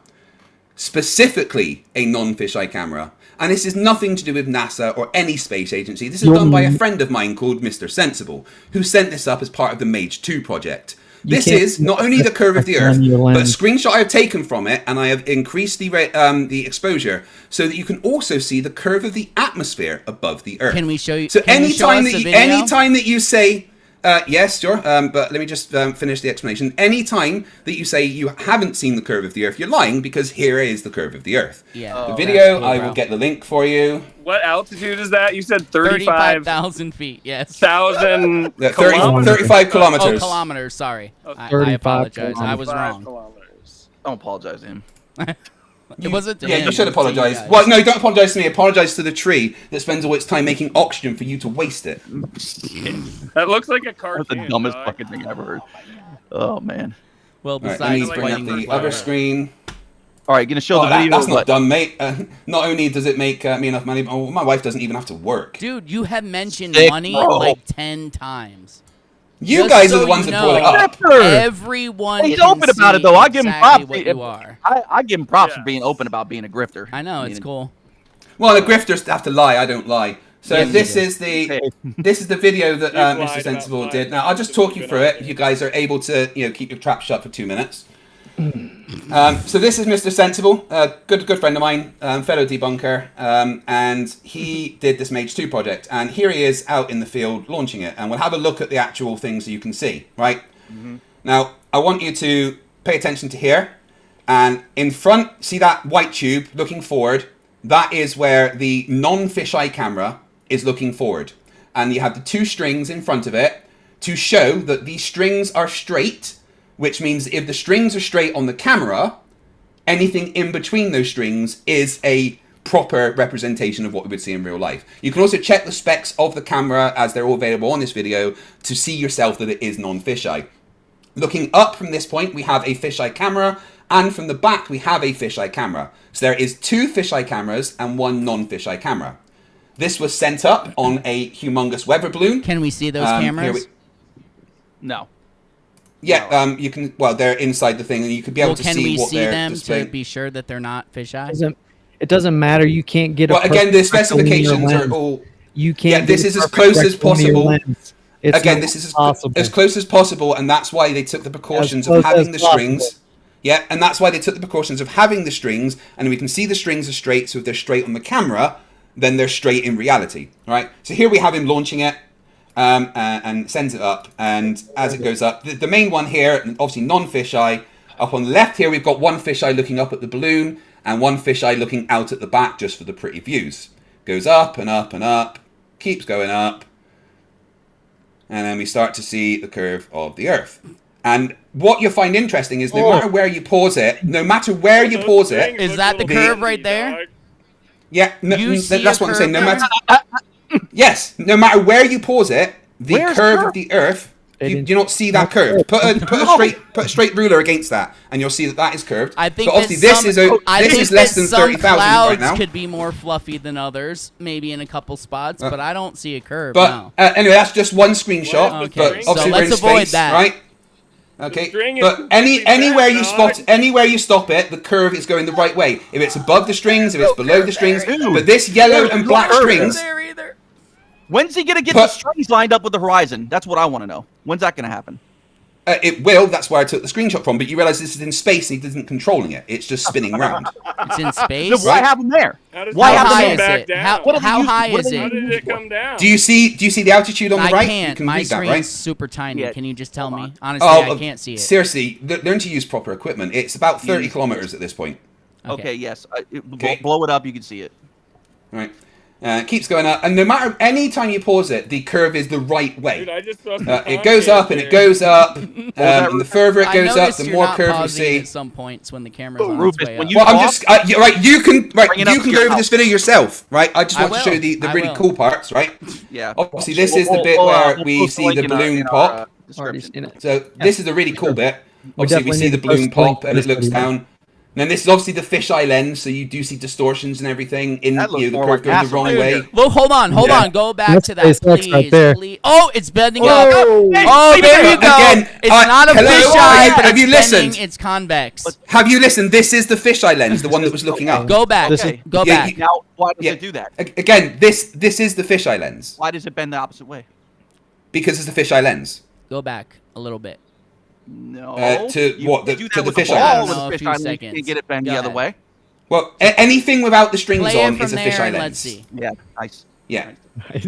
specifically a non-fisheye camera. And this is nothing to do with NASA or any space agency. This is done by a friend of mine called Mr. Sensible, who sent this up as part of the Mage 2 project. This can't is not only the curve of the on Earth, your but a lens. screenshot I've taken from it, and I have increased the exposure so that you can also see the curve of the atmosphere above the Earth. Can we show you? So can you show anytime us that the you, video? anytime that you say, yes, sure, but let me just finish the explanation. Anytime that you say you haven't seen the curve of the Earth, you're lying because here is the curve of the Earth. Yeah. The that's video, cool, I bro. will get the link for you. What altitude is that? You said 35,000 35,000 feet. Yes. Yeah, 35 Oh, kilometers. kilometers. Sorry. Okay. I 35 apologize. I was 35 wrong. kilometers. Don't apologize to him. It wasn't to Yeah, him, you should it was to you apologize. guys. Well, no, don't apologize to me. Apologize to the tree that spends all its time making oxygen for you to waste it. That looks like a That's cartoon. the dumbest dog. fucking thing I've ever heard. Oh man. Well, All right, let besides me like bring up fighting the the other fire. screen. All right, gonna show Oh, the video. that's not but- done, mate. Not only does it make me enough money, but my wife doesn't even have to work. Dude, you have mentioned Sick, money bro. like 10 times. You Just guys so are the ones you that brought it know, up. Everyone He's can open about it, see though. I give him exactly props. what you are. I give him props Yeah. for being open about being a grifter. I know, it's cool. Well, the grifters have to lie. I don't lie. So Yes, you this do. is the Okay. this is the video that You've lied Mr. about Sensible 5 did. Now I'll just times talk since you you've through been it. on If here. you guys are able to, keep your trap shut for 2 minutes. So this is Mr. Sensible, a good friend of mine, fellow debunker, and he did this Mage 2 project. And here he is out in the field launching it. And we'll have a look at the actual things so you can see, right? Mm-hmm. Now, I want you to pay attention to here. And in front, see that white tube looking forward? That is where the non-fisheye camera is looking forward. And you have the 2 strings in front of it to show that these strings are straight, which means if the strings are straight on the camera, anything in between those strings is a proper representation of what we would see in real life. You can also check the specs of the camera as they're all available on this video to see yourself that it is non-fisheye. Looking up from this point, we have a fisheye camera, and from the back, we have a fisheye camera. So there is 2 fisheye cameras and 1 non-fisheye camera. This was sent up on a humongous weather balloon. Can we see those cameras? No. Yeah, you can. Well, they're inside the thing, and you could be able to can see we what see they're them displaying. to be sure that they're not fisheye? It doesn't matter. You can't get. Well, again, the perfect rectilinear specifications are lens. all. You can't. Yeah, this get a is as perfect close as rectilinear possible. lens. It's Again, not this is possible. as close as possible, and that's why they took the precautions of close having as the possible. strings. Yeah, and that's why they took the precautions of having the strings, and we can see the strings are straight, so if they're straight on the camera, then they're straight in reality, right? So here we have him launching it, and sends it up, and as it goes up, the main one here, obviously non-fisheye, up on the left here, we've got 1 fisheye looking up at the balloon, and 1 fisheye looking out at the back just for the pretty views. Goes up and up and up, keeps going up, and then we start to see the curve of the Earth. And what you find interesting is no matter where you pause it, Is that the curve right there? Yeah, You see that's a what I'm saying. No curve matter, yes, no matter where you pause it, the Where's curve curve? of the Earth, you do not see that curve. Put a straight ruler against that, and you'll see that is curved. I think but obviously that this is less than some 30,000 right now. clouds could be more fluffy than others, maybe in a couple spots, but I don't see a curve. But no. Anyway, that's just one screenshot. Okay, But so obviously we're in let's avoid space, that. right? The Okay, string is but completely anywhere bad, you dog. anywhere you stop it, the curve is going the right way. If it's above the strings, if it's below the strings, but this yellow and black strings. There either. When's he gonna get the strings lined up with the horizon? That's what I want to know. When's that gonna happen? It will. That's where I took the screenshot from. But you realize this is in space and he isn't controlling it. It's just spinning around. It's in space. So why have them there? Why How have high them is back it? down? How high is How it? did it come down? Do you see the altitude on the I right? You can't. can My read that, screen's right? super tiny. Yeah. Can you just tell me? Honestly, I can't see it. Seriously, learn to use proper equipment. It's about 30 kilometers at this point. Okay, yes. Okay. Blow it up, you can see it. Right. It keeps going up, and no matter any time you pause it, the curve is the right way. Dude, I just saw some It goes up and it goes up, and the further it I goes up, noticed the you're more not curve you pausing see. at some points when the camera's on its Rufus, way when up. you Well, I'm talk, just you can bring it up you can to go your over this mouth. video yourself, right? I just I want to show will. you the I really will. cool parts, right? Yeah. Obviously, this is the bit where we see the balloon pop. Already seen it. So this is a really cool bit. Obviously, we definitely see need the to post balloon a link pop to and it this looks video. down. And then this is obviously the fisheye lens, so you do see distortions and everything in That looks the more curve like going the wrong NASA. way. Look, hold on. Go back That's to that, SpaceX please, right there. please. Oh, it's bending up. Whoa. Oh, there you go. Again, It's not a hello, fisheye, but have you it's listened? bending. It's convex. Have you listened? This is the fisheye lens, the one that was looking up. Go back. Okay. Go Yeah, back. Now, why does Yeah. it do that? Again, this is the fisheye lens Why does it bend the opposite way? because it's the fisheye lens. Go back a little bit. No. To You what, can the- do to that the with a fisheye ball lens? with No, a a few fisheye lens. You seconds. can't get it bend Go the other ahead. way. Well, anything without the strings Play it on from is a there fisheye and lens. let's see. Yeah, nice. Yeah.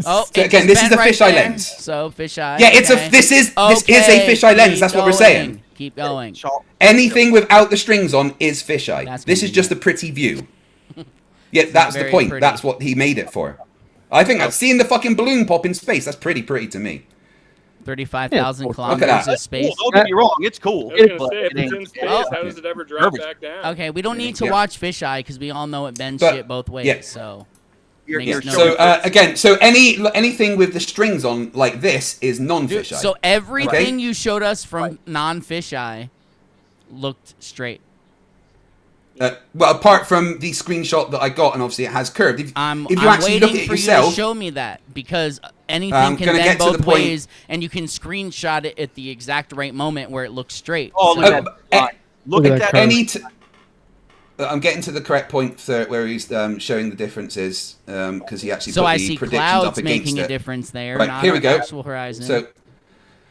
Oh, So again, it's this is bent the right fisheye there. lens. So fisheye. Yeah, it's okay. this is a Okay, fisheye lens. keep That's what we're going. saying. Keep going. Shaw- Anything without the strings on is fisheye. That's This gonna is be just a good. pretty view. Yeah, that's the very point. pretty. That's what he made it for. I think I've seen the fucking balloon pop in space. That's pretty to me. 35,000 Yeah, kilometers that. of space. Don't get me wrong, it's cool. I was gonna but say, if it it's ain't- in space, Oh. how does it ever drop Nervous. back down? Okay, we don't need to Yeah. watch fisheye because we all know it bends But- shit both ways. yeah. So You're- makes you're no So difference. again, so anything with the strings on like this is non-fisheye. So everything Okay. you showed us from non-fisheye looked straight. Well, apart from the screenshot that I got, and obviously it has curved. If you I'm actually look waiting at it for you yourself, to show me that because anything can bend both ways, and you can screenshot it at the exact right moment where it looks straight. Oh, look at that. I'm getting to the correct point where he's showing the differences because he actually so put I the see predictions clouds up against making it. a difference there. Right, not here we go. Actual horizon. So,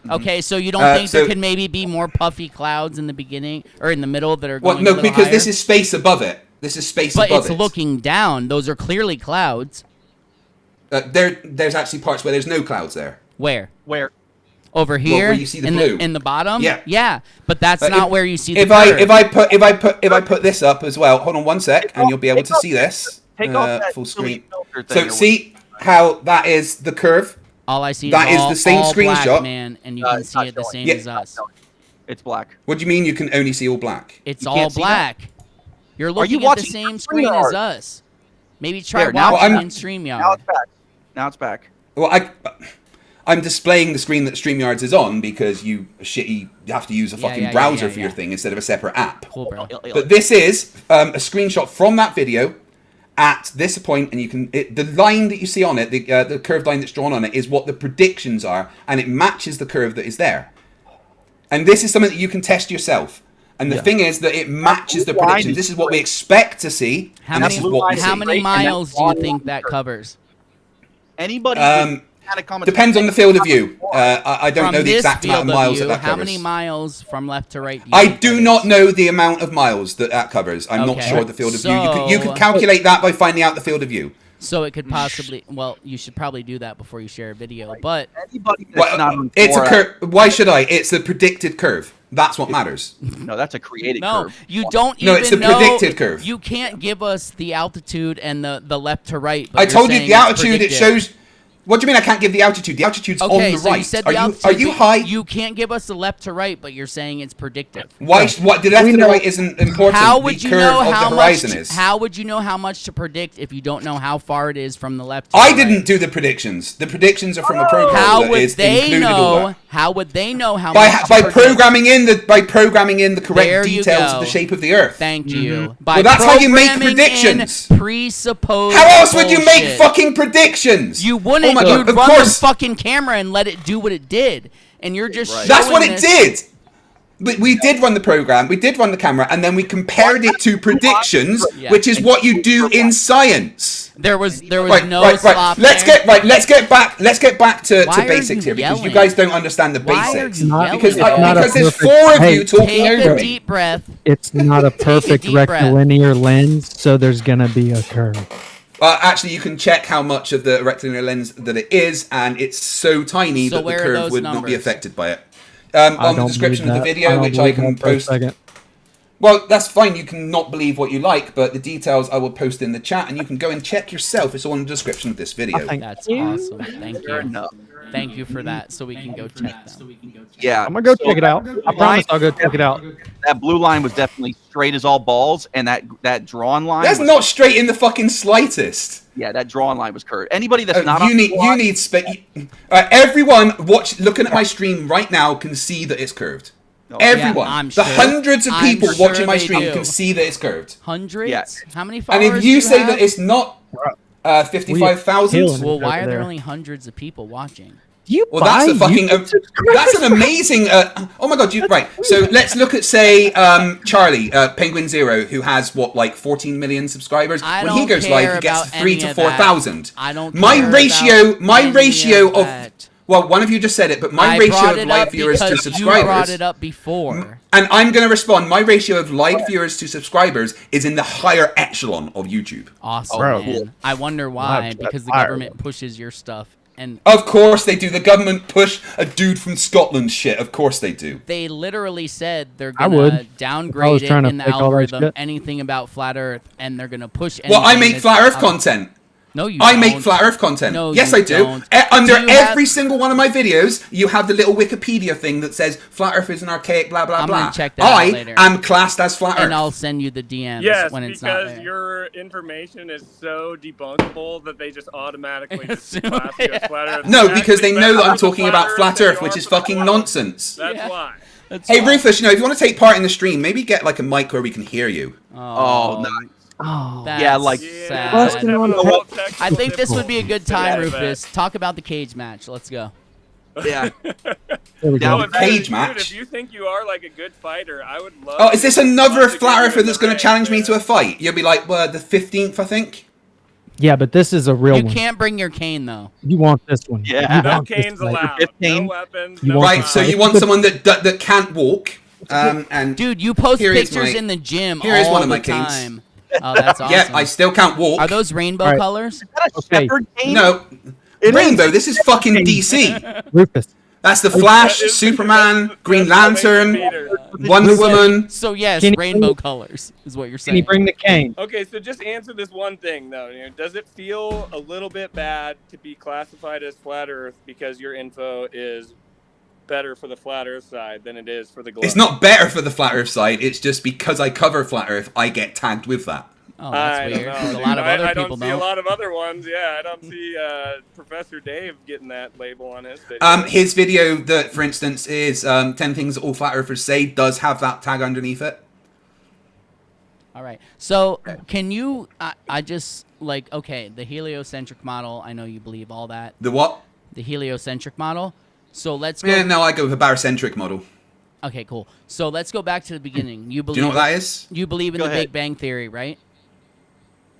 okay, so you don't think there could maybe be more puffy clouds in the beginning or in the middle that are going? Well, no, because higher? this is space above it. This is space above it. But it's looking down. Those are clearly clouds. There's actually parts where there's no clouds there. Where? Over Well, here, where you see the blue. in the bottom. Yeah, but that's not where you see the. If I put this up as well, hold on one sec, and you'll be able to see this. Take off that full screen. thing So see how that is the curve. All I see that is the same all screenshot, black, man, and you can see it the same as us. It's black. What do you mean you can only see all black? It's all black. You're looking at the same screen as us. Maybe try watching in StreamYard. Now it's back. Now it's back. Well, I'm displaying the screen that StreamYard's is on because you have to use a fucking browser for your thing instead of a separate app. Cool, bro. But this is a screenshot from that video at this point, and you can the line that you see on it, the curved line that's drawn on it, is what the predictions are, and it matches the curve that is there. And this is something that you can test yourself. And the thing is that it matches the predictions. This is what we expect to see, and this is what we see. How many miles do you think that covers? Anybody? Depends on the field of view. I don't know the exact amount of miles that covers. How many miles from left to right? I do not know the amount of miles that covers. I'm not sure the field of view. You could calculate that by finding out the field of view. So it could possibly. Well, you should probably do that before you share a video. But it's a curve. Why should I? It's a predicted curve. That's what matters. No, that's a created curve. You don't even know. No, it's a predicted curve. You can't give us the altitude and the left to right. But I told you the altitude. It shows. What do you mean I can't give the altitude? The altitude's on the right. You said are you high? You can't give us the left to right, but you're saying it's predictive. Why? What the left to the right isn't important. How would you know how much? Is. How would you know how much to predict if you don't know how far it is from the left? I didn't do the predictions. The predictions are from a program that is included all that. How would they know how much? By programming in the correct details of the shape of the Earth. Thank you. Well, that's how you make predictions. Presupposed. How else would you make fucking predictions? You wouldn't. You'd run the fucking camera and let it do what it did, and you're just. That's what it did. But we did run the program, we did run the camera, and then we compared it to predictions, which is what you do in science. There was no slop. Let's get back to basics here, because you guys don't understand the basics. Because there's four of you talking over me. Take a deep breath. It's not a perfect rectilinear lens, so there's gonna be a curve. Actually, you can check how much of the rectilinear lens that it is, and it's so tiny that the curve would not be affected by it. On the description of the video, which I can post. Well, that's fine. You can not believe what you like, but the details I will post in the chat, and you can go and check yourself. It's all in the description of this video. That's awesome. Thank you. Thank you for that. So we can go check them. Yeah, I'm gonna go check it out. I promise I'll go check it out. That blue line was definitely straight as all balls, and that drawn line. That's not straight in the fucking slightest. Yeah, that drawn line was curved. Anybody that's not everyone looking at my stream right now can see that it's curved. Everyone, hundreds of people watching my stream can see that it's curved. Hundreds? Yes. How many followers? And if you say that it's not 55,000, well, why are there only hundreds of people watching? That's a fucking. That's an amazing. Oh my god! Right. So let's look at say Charlie Penguin Zero, who has 14 million subscribers. When he goes live, he gets 3,000 to 4,000. I don't. My ratio of. Well, one of you just said it, but my ratio of live viewers to subscribers. You brought it up before. And I'm going to respond. My ratio of live viewers to subscribers is in the higher echelon of YouTube. Awesome, man. I wonder why. Because the government pushes your stuff. And of course they do. The government push a dude from Scotland shit. Of course they do. They literally said they're gonna downgrade it in the algorithm, anything about flat Earth, and they're gonna push. Well, I make flat Earth content. No, you. I make flat Earth content. No, yes, I do. Under every single one of my videos, you have the little Wikipedia thing that says flat Earth is an archaic blah blah blah. I'm gonna check that out later. I am classed as flat Earth, and I'll send you the DMs when it's not there. Because your information is so debunkable that they just automatically just class you as flat Earth. No, because they know that I'm talking about flat Earth, which is fucking nonsense. That's why. Hey, Rufus, if you want to take part in the stream, maybe get a mic where we can hear you. Oh, nice. Oh, That's Yeah, like- sad. Busting on Technical- the- technical I think this would be a good time, Yeah, I bet. Rufus. Talk about the cage match. Let's go. Yeah. There we Now go. Oh, the if you- cage match. Dude, if you think you are like a good fighter, I would love. Oh, is this another love to get flat you earther in that's the going to ring, challenge me man. to a fight? You'll be like, well, the 15th, I think. Yeah, but this is a real You one. can't bring your cane though. You want this one. Yeah. You No want this canes one. allowed. 15. No weapons. You no want Right, this so fight. you want someone that can't walk. And Dude, you post Here is pictures my- in the gym here is all one of the my canes. time. Oh, that's awesome. yeah, I still can't walk. Are those rainbow All right. colors? Okay. Shepherd cane? No. Rainbow, this is fucking DC. Rufus. That's the Flash, That is- Superman, that's Green exclamation Lantern, meter. Wonder Woman. So yes, Can you- rainbow colors is what you're Can you saying. bring the cane? Okay, so just answer this one thing though. You know, does it feel a little bit bad to be classified as flat Earth because your info is better for the flat Earth side than it is for the globe? It's not better for the Flat Earth side, it's just because I cover Flat Earth, I get tagged with that. Oh, that's I weird. don't 'Cause know, a lot dude. of other I people don't see a don't. lot of other ones. Yeah, I don't see Professor Dave getting that label on his video. His video that, for instance, is 10 Things That All Flat Earthers Say does have that tag underneath it. All right. So can you? I just like okay. The heliocentric model. I know you believe all that. The what? The heliocentric model. So let's go. Yeah, no, I go with a barocentric model. Okay, cool. So let's go back to the beginning. You Do believe you know what that is? You believe in Go the ahead. Big Bang Theory, right?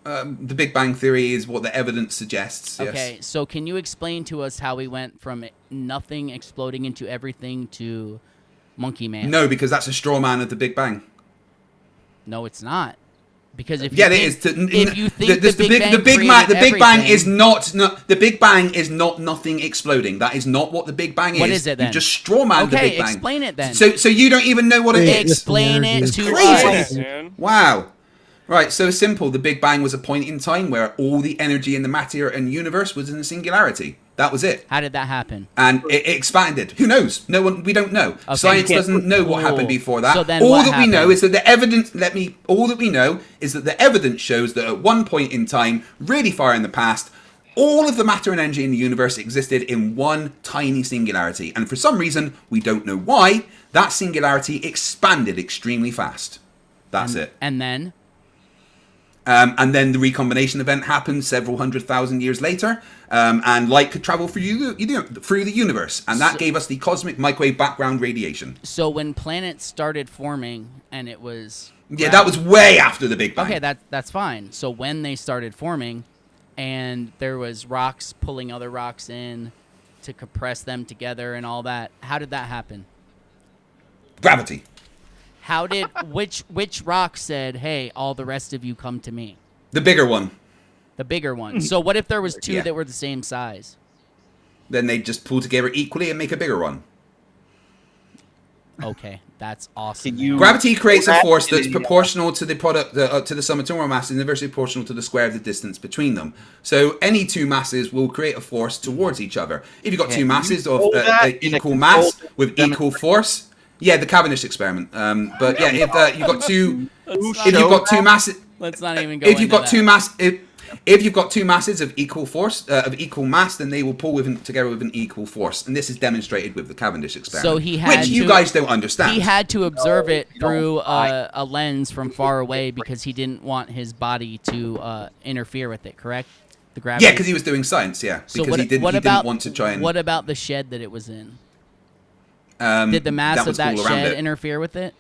The Big Bang Theory is what the evidence suggests. Yes. Okay. So can you explain to us how we went from nothing exploding into everything to Monkey Man? No, because that's a straw man of the Big Bang. No, it's not. Because if you Yeah, think, it is. if you think the Big Bang the Big Bang, created the Big Bang everything- is not. No, the Big Bang is not nothing exploding. That is not what the Big Bang is. What is it then? You just straw man the Okay, Big Bang. explain it then. So you don't even know what it is. Explain it It's to crazy. us. Man. Wow. Right, so it's simple. The Big Bang was a point in time where all the energy in the matter and universe was in a singularity. That was it. How did that happen? And it expanded. Who knows? No one. We don't know. Okay. Science doesn't know what happened Cool. before that. So then all what that we know happened? is that the evidence. All that we know is that the evidence shows that at one point in time, really far in the past, all of the matter and energy in the universe existed in one tiny singularity, and for some reason we don't know why that singularity expanded extremely fast. That's it. And then And then the recombination event happened several 100,000 years later, and light could travel through the universe, and that gave us the cosmic microwave background radiation. so when planets started forming and it was Yeah, that was way after the Big Bang. okay, that's fine. So when they started forming and there was rocks pulling other rocks in to compress them together and all that, how did that happen? Gravity. How did which rock said, "Hey, all the rest of you come to me"? The bigger one. The bigger one. So what if there was two Yeah. that were the same size? Then they just pull together equally and make a bigger one. Okay, that's awesome. Can you- Gravity creates a Gravity, force that's yeah. proportional to the product to the sum of total mass and inversely proportional to the square of the distance between them. So any two masses will create a force towards each other. If you've got Can two you masses of hold that in a equal mass controlled with equal demonstration? force, yeah, the Cavendish experiment. But yeah, if you've got two, Let's if not- you've got two masses, Let's not even go if you've into got two that. mass, if you've got two masses of equal force of equal mass, then they will pull together with an equal force, and this is demonstrated with the Cavendish experiment. So he had which you to- guys don't understand. He had to observe it you don't. through a lens from far away because he didn't want his body to interfere with it, correct? The gravity. Yeah, because he was doing science. Yeah, So because what, he didn't want to try and. What about the shed that it was in? Um, Did the mass of was that all around shed it. interfere with it?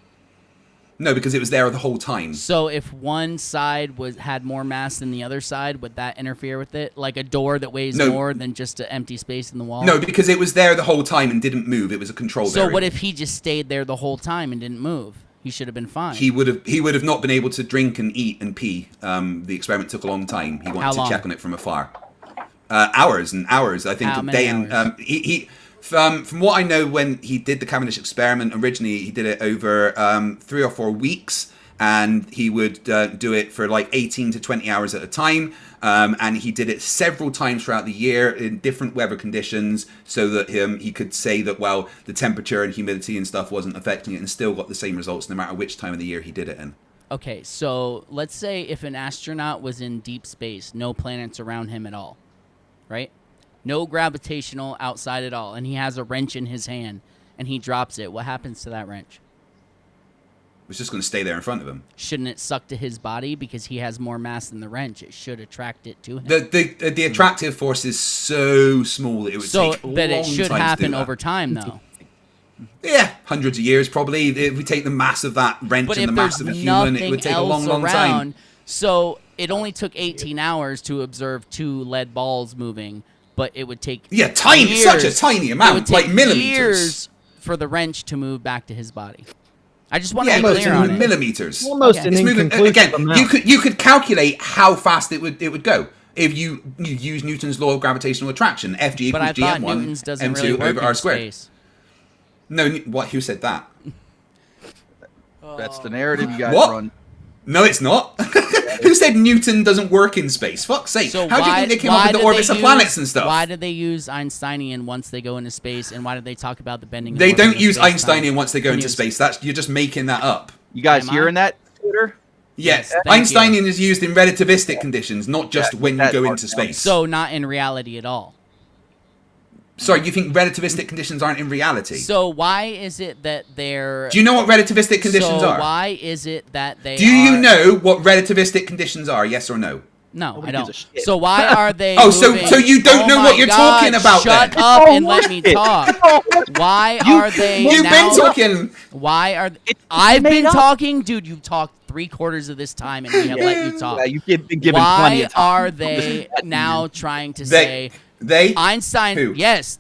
No, because it was there the whole time. So if one side had more mass than the other side, would that interfere with it? Like a door that weighs No. more than just an empty space in the wall? No, because it was there the whole time and didn't move. It was a controlled So area. what if he just stayed there the whole time and didn't move? He should have been fine. He would have not been able to drink and eat and pee. The experiment took a long time. He How wanted to long? check on it from afar. Hours and hours. I think How a many day and hours? from what I know, when he did the Cavendish experiment originally, he did it over 3 or 4 weeks, and he would do it for like 18 to 20 hours at a time. And he did it several times throughout the year in different weather conditions, so that he could say that, well, the temperature and humidity and stuff wasn't affecting it, and still got the same results no matter which time of the year he did it in. Okay, so let's say if an astronaut was in deep space, no planets around him at all, right? No gravitational outside at all, and he has a wrench in his hand, and he drops it. What happens to that wrench? It's just going to stay there in front of him. Shouldn't it suck to his body because he has more mass than the wrench? It should attract it to him. The attractive force is so small that it would take a long that it should time to happen do that. over time, though. Yeah, hundreds of years probably. If we take the mass of that wrench But and if the mass of a there's human, it would nothing take a long, else long around, time. so it only took 18 hours to observe 2 lead balls moving, but it would take Tiny, years, such a tiny amount, like millimeters. Years for the wrench to move back to his body. I just want to be Almost clear on it. millimeters. Almost an It's moving inconclusive again. amount. You could calculate how fast it would go if you use Newton's law of gravitational attraction. Fg But I equals thought gm1 Newton's doesn't m2 really work over in r squared. space. No, what? Who said that? That's the narrative you guys What? run. No, it's not. Who said Newton doesn't work in space? Fuck's sake! So How do you why- think they came why up with the did orbits they of planets use- and stuff? Why did they use Einsteinian once they go into space, and why did they talk about the bending? and They warping don't of use space-time? Einsteinian once they go When into you- space. You're just making that up. You guys Am I? hearing that, Twitter? Yes, thank Einsteinian you. is used in relativistic conditions, not just Yeah, when you that go part into down. space. So not in reality at all. Sorry, you think relativistic conditions aren't in reality? So why is it that they're? Do you know what relativistic conditions so are? why is it that they? Do you are- know what relativistic conditions are? Yes or no? No, Nobody I gives don't. a shit. So why are they? Oh, so- moving- so you don't know Oh what my you're God, talking about Shut then. up all and let me bullshit. talk. Why are they? You've now, been talking. Why are? I've made been up. talking, dude. You've talked 3/4 of this time, and we have let you talk. Yeah, you've been given plenty Why of time. are they now trying to say They. Einstein? Who? Yes.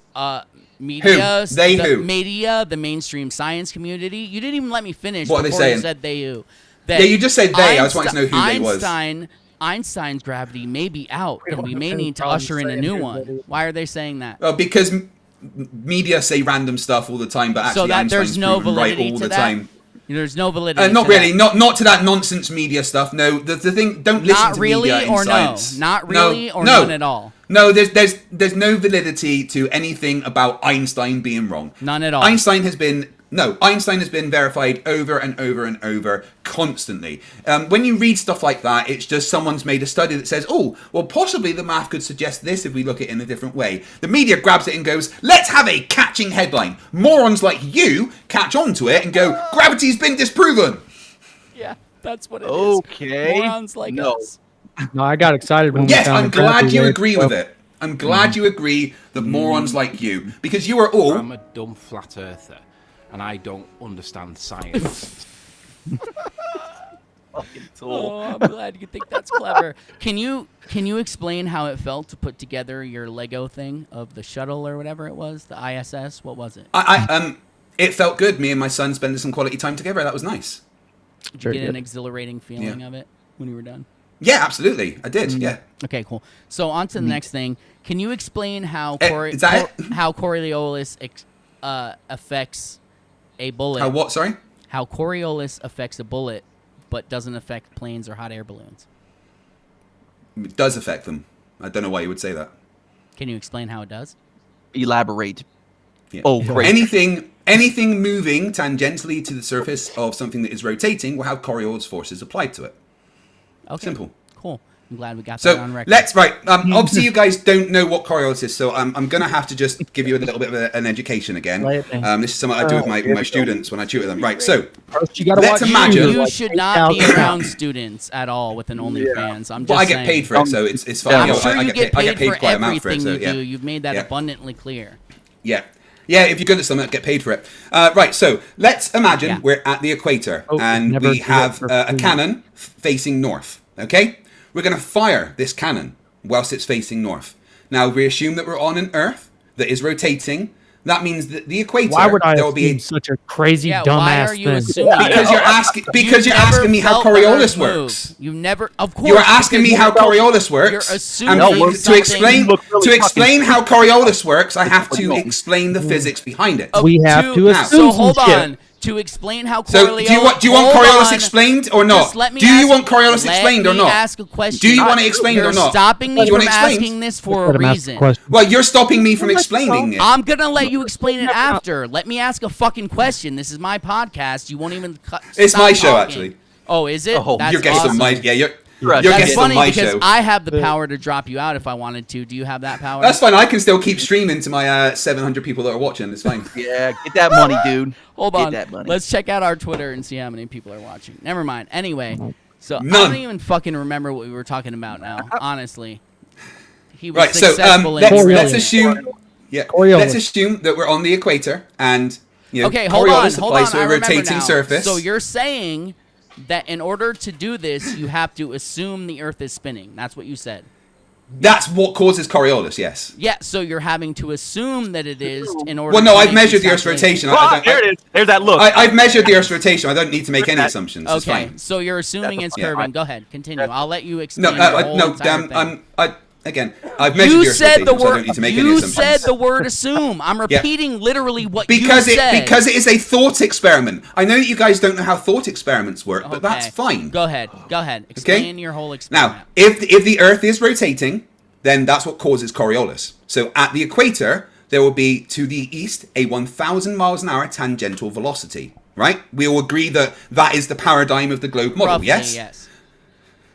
Media. Who? They the who? Media, the mainstream science community. You didn't even let me finish. What are they before you saying? said they who. Yeah, you just said they. I just wanted to know who they was. Einstein's gravity may be out, We and don't we have may any need to problem usher in a saying new who one. that is. Why are they saying that? Because media say random stuff all the time, but actually So that Einstein's there's no proven right validity all to the that? time. There's no validity. Not to really. that. Not to that nonsense media stuff. No, the thing. Don't listen Not to really, media in or science. no. Not really, or no. none at all. No, there's no validity to anything about Einstein being wrong. None at all. Einstein has been verified over and over and over constantly. When you read stuff like that, it's just someone's made a study that says, oh, well, possibly the math could suggest this if we look at it in a different way. The media grabs it and goes, let's have a catching headline. Morons like you catch on to it and go, gravity's been disproven. Yeah, that's what it is. Okay. Morons like No. us. No, I got excited when Yes, we found I'm the gravity glad you wave. agree with it. I'm glad you agree that morons like you, because you are all... I'm a dumb flat earther, and I don't understand science. Oh, I'm glad you think that's clever. Can you explain how it felt to put together your Lego thing of the shuttle or whatever it was, the ISS? What was it? It felt good. Me and my son spending some quality time together. That was nice. Did you Very get an good. exhilarating feeling of it when you were done? Yeah, absolutely. I did. Yeah. Okay, cool. So on to the next thing. Can you explain how is that it? how Coriolis affects a bullet? How what? Sorry. How Coriolis affects a bullet, but doesn't affect planes or hot air balloons? It does affect them. I don't know why you would say that. Can you explain how it does? Elaborate. Yeah. Oh, great. Anything moving tangentially to the surface of something that is rotating will have Coriolis forces applied to it. Okay. Simple. Cool. I'm glad we got that So on record. obviously you guys don't know what Coriolis is, so I'm going to have to just give you a little bit of an education again. Lay it down. This is something I do with my students when I tutor them. Right, so First, you gotta let's watch imagine- YouTube, You like should 8,000 not be times. around students at all with an OnlyFans. I'm just well, I get saying. paid for it, so it's fine. I'm You know, sure I you get I paid for quite a amount for it, everything so you yeah. do. You've made that Yeah. abundantly clear. Yeah. Yeah, if you're good at something, get paid for it. Right, so let's imagine we're at the equator Oh, and never we do have that for a free. cannon facing north, okay? We're going to fire this cannon whilst it's facing north. Now, we assume that we're on an Earth that is rotating. That means that the equator, Why would I there will be assume such a crazy Yeah, why dumbass are you thing? assuming? because you're asking You've you're never asking me how felt the Earth Coriolis move. works. You've never, of course. You are asking me because how you're- Coriolis works. You're assuming and something- to explain how Coriolis works, I have to explain the physics behind it. We have to assume So some hold shit. on. To explain how So, Coriolis... do you want hold Coriolis on. explained or not? Just let me Do you ask- want Coriolis explained or Let me not? ask a question. Do you want it explained You're or not? stopping Do me you from want it explained? asking this for a Let him ask the reason. question. Well, you're stopping me from explaining it. I'm going to let you explain it after. Let me ask a fucking question. This is my podcast. You won't even It's stop my show, talking. actually. Oh, is it? Oh, That's You're getting awesome. some my You're That's guest on funny my because show. I have the power to drop you out if I wanted to. Do you have that power? That's fine. I can still keep streaming to my 700 people that are watching. It's fine. Yeah, get that money, dude. Hold Get on. that money. Let's check out our Twitter and see how many people are watching. Never mind. Anyway, so I None. don't even fucking remember what we were talking about now. Honestly, he was Right. So successful in let's assume. Yeah. Coriolis. Let's assume that we're on the equator and Okay, hold on. Coriolis applies to I a remember rotating now. surface. So you're saying that in order to do this, you have to assume the Earth is spinning. That's what you said. That's what causes Coriolis. Yes. Yeah, so you're having to assume that it is in order. Well, no, to I've make measured these the Earth's calculations. rotation. There it is. There's that look. I've measured the Earth's rotation. I don't need to make any assumptions. It's Okay, fine. so you're assuming it's Yeah. curving. Go ahead, continue. I'll let you No, explain your whole no, entire thing. Again, I've measured the You Earth's said rotation, the so I don't word. need to make any You assumptions. said the word assume. I'm repeating literally what because you said. because it is a thought experiment. I know that you guys don't know how thought experiments work, but that's Okay. fine. Go ahead. Explain your whole Now, experiment. if the Earth is rotating, then that's what causes Coriolis. So at the equator, there will be to the east a 1,000 miles an hour tangential velocity. Right? We all agree that that is the paradigm of the globe model. Roughly, yes.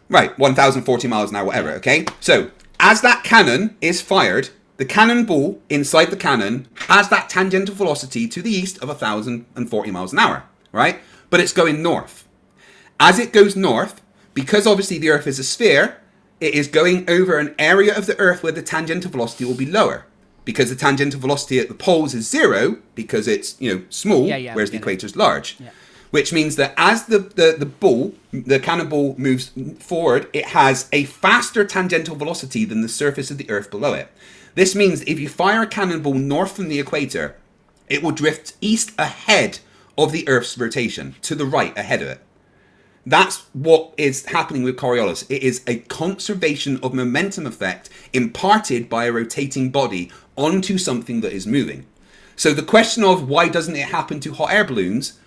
Right. 1,040 miles an hour, whatever. Okay. So as that cannon is fired, the cannonball inside the cannon has that tangential velocity to the east of 1,040 miles an hour. Right? But it's going north. As it goes north, because obviously the Earth is a sphere, it is going over an area of the Earth where the tangential velocity will be lower. Because the tangential velocity at the poles is 0, because it's small, whereas the equator is large. Yeah. Which means that as the cannonball moves forward, it has a faster tangential velocity than the surface of the Earth below it. This means that if you fire a cannonball north from the equator, it will drift east ahead of the Earth's rotation, to the right ahead of it. That's what is happening with Coriolis. It is a conservation of momentum effect imparted by a rotating body onto something that is moving. So the question of why doesn't it happen to hot air balloons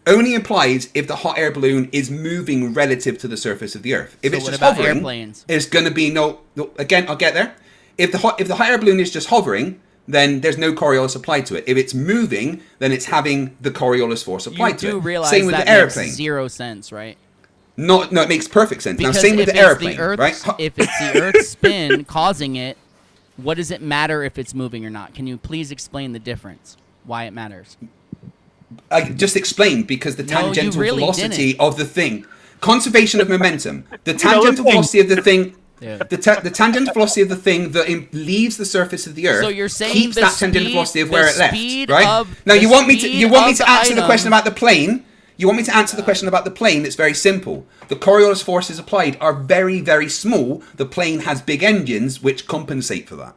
only applies if the hot air balloon is moving relative to the surface of the Earth. If So it's what just about hovering, airplanes? it's going to be no. Again, I'll get there. If the hot air balloon is just hovering, then there's no Coriolis applied to it. If it's moving, then it's having the Coriolis force applied to it. You do realize Same with that the airplane. makes 0 sense, right? No, it makes perfect sense. Because now, same with if the it's airplane, right? If it's the Earth's spin causing it, what does it matter if it's moving or not? Can you please explain the difference? Why it matters? I just explained because the No, you tangential really velocity didn't. of the thing, conservation of momentum, the tangential velocity of the thing, Yeah. the tangential velocity of the thing that leaves the surface of the Earth So you're saying keeps the that tangential speed- velocity of the where it left, speed right? of- Now the you want me to speed of the answer the question item- about the plane. You want me to answer the question about the plane? It's very simple. The Coriolis forces applied are very, very small. The plane has big engines which compensate for that.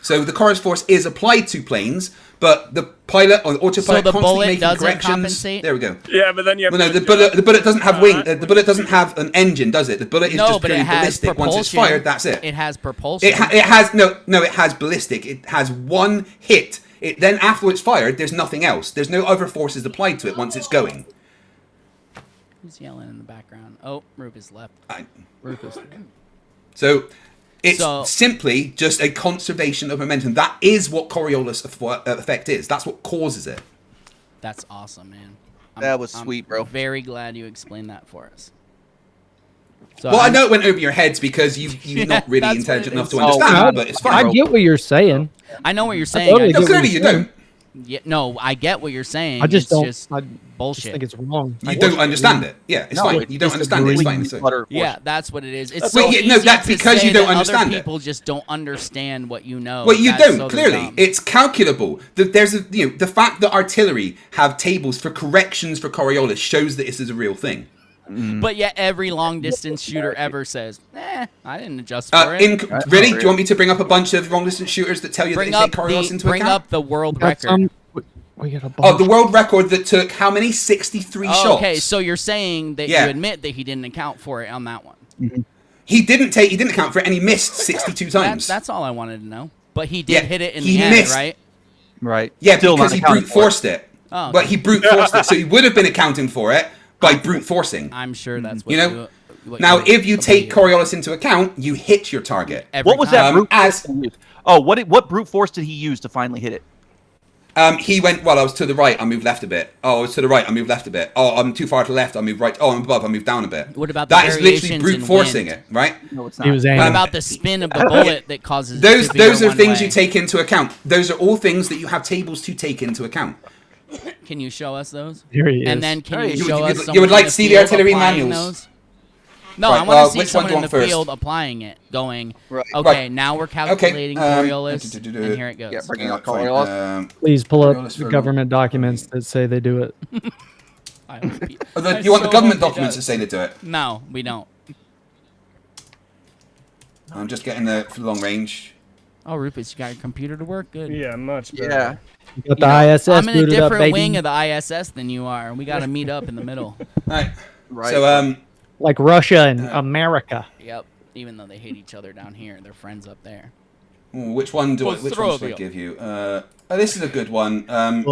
So the Coriolis force is applied to planes, but the pilot or autopilot So the constantly bullet making doesn't corrections. compensate? There we go. Yeah, but then you have Well, no, to the bullet doesn't have wing. The bullet doesn't have an engine, does it? The bullet is No, just but it purely has ballistic. propulsion. Once it's fired, that's it. It has propulsion. It has it has ballistic. It has one hit. Then after it's fired, there's nothing else. There's no other forces applied to it once it's going. Who's yelling in the background? Oh, Rufus left. Rufus. So it's So- simply just a conservation of momentum. That is what Coriolis effect is. That's what causes it. That's awesome, man. That was sweet, bro. Very glad you explained that for us. So Well, I I'm- know it went over your heads because you're not really that's what intelligent it enough is. to understand I, it, but it's fine. I get what you're saying. I know what you're saying. totally I get No, what clearly you're you saying. don't. no, I get what you're saying. I just It's don't. Just I bullshit. just think it's wrong. You don't understand it. Yeah, it's fine. You don't understand it. It's fine. It's fine. Yeah, that's what it is. It's Well, so yeah, no, easy that's to because say you don't that understand other it. people just don't understand what you know. Well, you That's don't so clearly. dumb. It's calculable. There's the fact that artillery have tables for corrections for Coriolis shows that this is a real thing. But yet every long distance shooter ever says, I didn't adjust for it. Really? Do you want me to bring up a bunch of long distance shooters that tell you Bring that they up take Coriolis into bring account? up the world Got record. some- we got a Oh, bunch. the world record that took how many? 63 shots. Okay, so you're saying that Yeah. you admit that he didn't account for it on that one. He didn't account for it, and he missed 62 times. That's all I wanted to know. But he did Yeah, hit it in he the end, missed. right? Right. Yeah, Still because not he accounted brute for it. forced it. Oh, But okay. he brute forced it, so he would have been accounting for it by brute forcing. I'm sure that's what You know, what now, you if you take believe. Coriolis into account, you hit your target. Every What was time. that brute force as- he used? Oh, what brute force did he use to finally hit it? He went, well, I was to the right, I moved left a bit. Oh, I was to the right, I moved left a bit. Oh, I'm too far to the left, I moved right. Oh, I'm above, I moved down a bit. What about the that is literally variations brute in forcing wind? it, right? No, it's not. He was What aiming. about the spin of the bullet that causes Those are one things way? you take into account. Those are all things that you have tables to take into account. Can you show us those? Here he is. And then can you You- show you us would- someone you would like in to see the field artillery applying manuals? those? No, Right, I want to see which one someone do you in the want first? field applying it, going, Right. okay, Right. now we're calculating Coriolis, and here it goes. Yeah, bring it up, Fine. Coriolis. Please pull up Coriolis the for- government documents that say they do it. I hope he- I You want the so government hope he documents that does. say they do it? No, we don't. I'm just getting the for long range. Oh, Rufus, you got your computer to work? Good. Yeah, much better. Yeah. You got the ISS I'm in a booted up, different baby. wing of the ISS than you are, and we got to meet up in the middle. Right. Right. So Like Russia and America. Yep. Even though they hate each other down here, they're friends up there. which one do I, which one should I give you? This is a good one.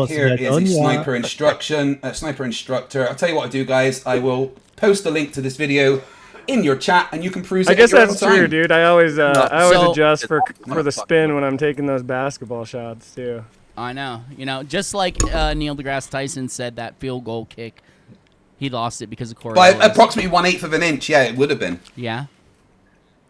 Here is a sniper instruction, sniper instructor. I'll tell you what I do, guys. I will post a link to this video in your chat, and you can peruse it. I guess at your that's own true, time. dude. I always So- adjust for the spin when I'm taking those basketball shots too. I know. You know, just like Neil deGrasse Tyson said that field goal kick, he lost it because of Coriolis. By approximately 1/8 of an inch. Yeah, it would have been. Yeah.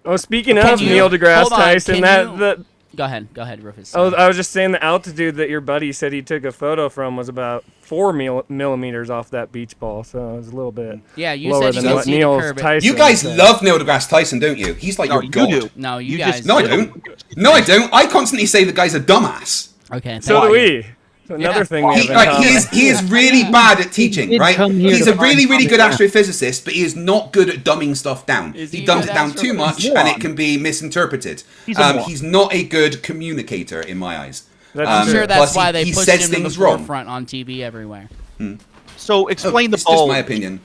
Oh, speaking Can of you- Neil deGrasse hold on, Tyson, can you- Go ahead, Rufus. I was just saying the altitude that your buddy said he took a photo from was about 4 millimeters off that beach ball, so it was a little bit Yeah, you lower said you than could what see the Neil curve. Tyson You guys said. love Neil deGrasse Tyson, don't you? He's like No, your you god. do. No, you You guys. just- No, I don't. No, I don't. I constantly say the guy's a dumbass. Okay. So thank do you. we. So another thing we He, have in like, common. he is really bad at teaching, did right? come here He's to a really, find really good something. astrophysicist, but he is not good at dumbing stuff down. Is He he a dumbs good it down too much, and it can be misinterpreted. He's a moron. He's not a good communicator in my eyes. That's I'm true. sure that's Plus, why they he pushed says him to the things wrong. forefront on TV everywhere. So explain the It's just bulge. my opinion.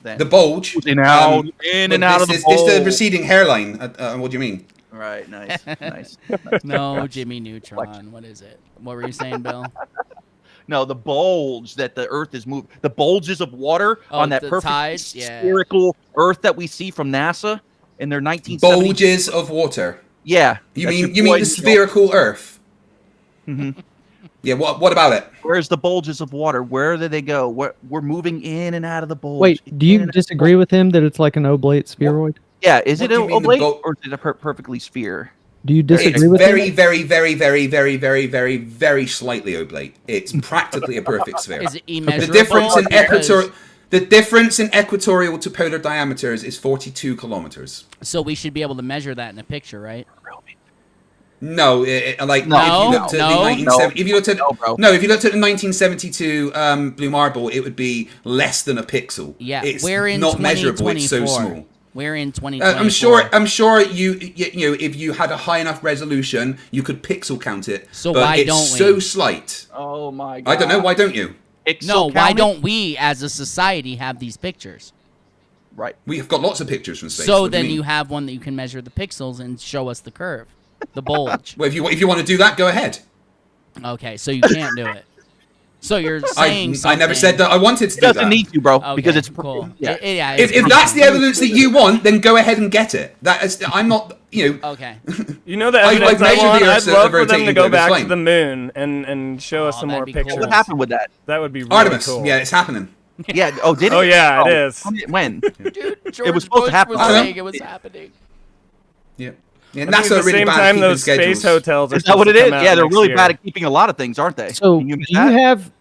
then. The bulge. In and out, in and out of the It's the bulge. receding hairline. What do you mean? Right. Nice. Nice. No, Jimmy Neutron. What is it? What were you saying, Bill? No, the bulge that the Earth is moving. The bulges of water Oh, on that the perfect tides? Yeah. spherical Earth that we see from NASA in their 1970s. Bulges of water. Yeah. You that's mean your boy the spherical Earth? Mhm. Yeah. What about it? Where's the bulges of water? Where do they go? We're moving in and out of the bulge. Wait, do you in and- disagree with him that it's like an oblate spheroid? Yeah. Is What it do an you mean the oblate bul- or is it a perfectly sphere? Do you It's disagree with very, him? very, very, very, very, very, very, very slightly oblate. It's practically a perfect sphere. Is it The immeasurable? difference in Because- equatorial to polar diameters is 42 kilometers. So we should be able to measure that in a picture, right? No, like No, if you looked at no, the 1970, if you looked at no, bro. no, if you looked at the 1972 Blue Marble, it would be less than a pixel. Yeah. It's we're in not measurable. It's so 2024. small. We're in 2024. I'm sure you know if you had a high enough resolution, you could pixel count it. So but why it's don't we? so slight. Oh my god. I don't know. Why don't you? No, why counting? don't we as a society have these pictures? Right. We've got lots of pictures from space. So What do then mean? you have one that you can measure the pixels and show us the curve, the bulge. Well, if you want to do that, go ahead. Okay, so you can't do it. So you're saying I never said that I wanted to It do doesn't that. need to, bro, Okay, because it's cool. Yeah. Yeah. If that's the evidence that you want, then go ahead and get it. That is, I'm not, you know. Okay. You know the I've evidence I measured want? the I'd Earth's love for them rotating to go globe, it's back to fine. the moon and show us Oh, some that'd more be cool. pictures. What happened with that? That would be really Artemis. cool. Yeah, it's happening. Yeah. Oh, did it? Oh, yeah, it is. When? Dude, George was supposed to Bush happen. was I don't know. saying it was happening. Yeah. Yeah, I think NASA at the really same bad at time, keeping those space schedules. hotels are Is that what it supposed to is? come out Yeah, they're next really year. bad at keeping a lot of things, aren't they? So, Can you admit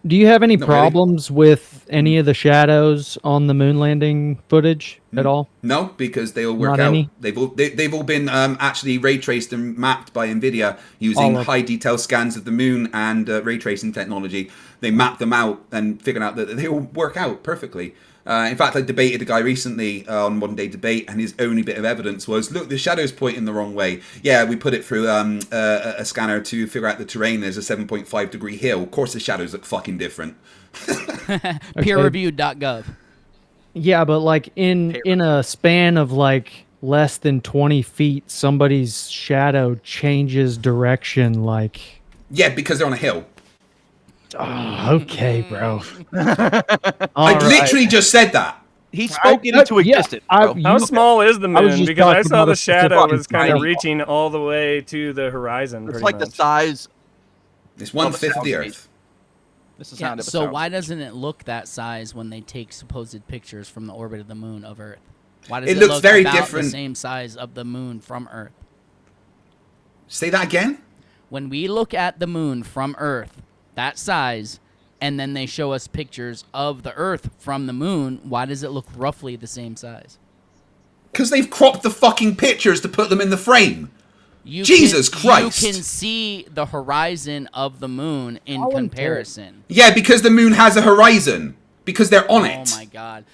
do you have any Not really. problems with any of the shadows on the moon landing footage at all? No, because they all work Not out. any? They've all been actually ray traced and mapped by NVIDIA using All of high detail scans of the moon and ray tracing technology. They mapped them out and figured out that they all work out perfectly. In fact, I debated a guy recently on Modern Day Debate, and his only bit of evidence was, look, the shadow's pointing the wrong way. Yeah, we put it through a scanner to figure out the terrain. There's a 7.5 degree hill. Of course, the shadows look fucking different. Peerreviewed.gov. Yeah, but like in a span of like less than 20 feet, somebody's shadow changes direction. Like, Yeah, because they're on a hill. oh, okay, bro. I literally just said that. He spoke it into existence. bro. How small is the I was moon? just Because I talking saw about the a specific shadow was kind of tiny- reaching all the way to the horizon. It's Pretty like much. the size. It's 1/5 of the Earth. This is Yeah, so why doesn't it look that size when they take supposed pictures from the orbit of the moon of Earth? Why does it looks look very about different. the same size of the moon from Earth? Say that again? When we look at the moon from Earth, that size, and then they show us pictures of the Earth from the moon, why does it look roughly the same size? Because they've cropped the fucking pictures to put them in the frame. Jesus Christ. You can see the horizon of the moon in comparison. Yeah, because the moon has a horizon. Because they're on it. Oh my god.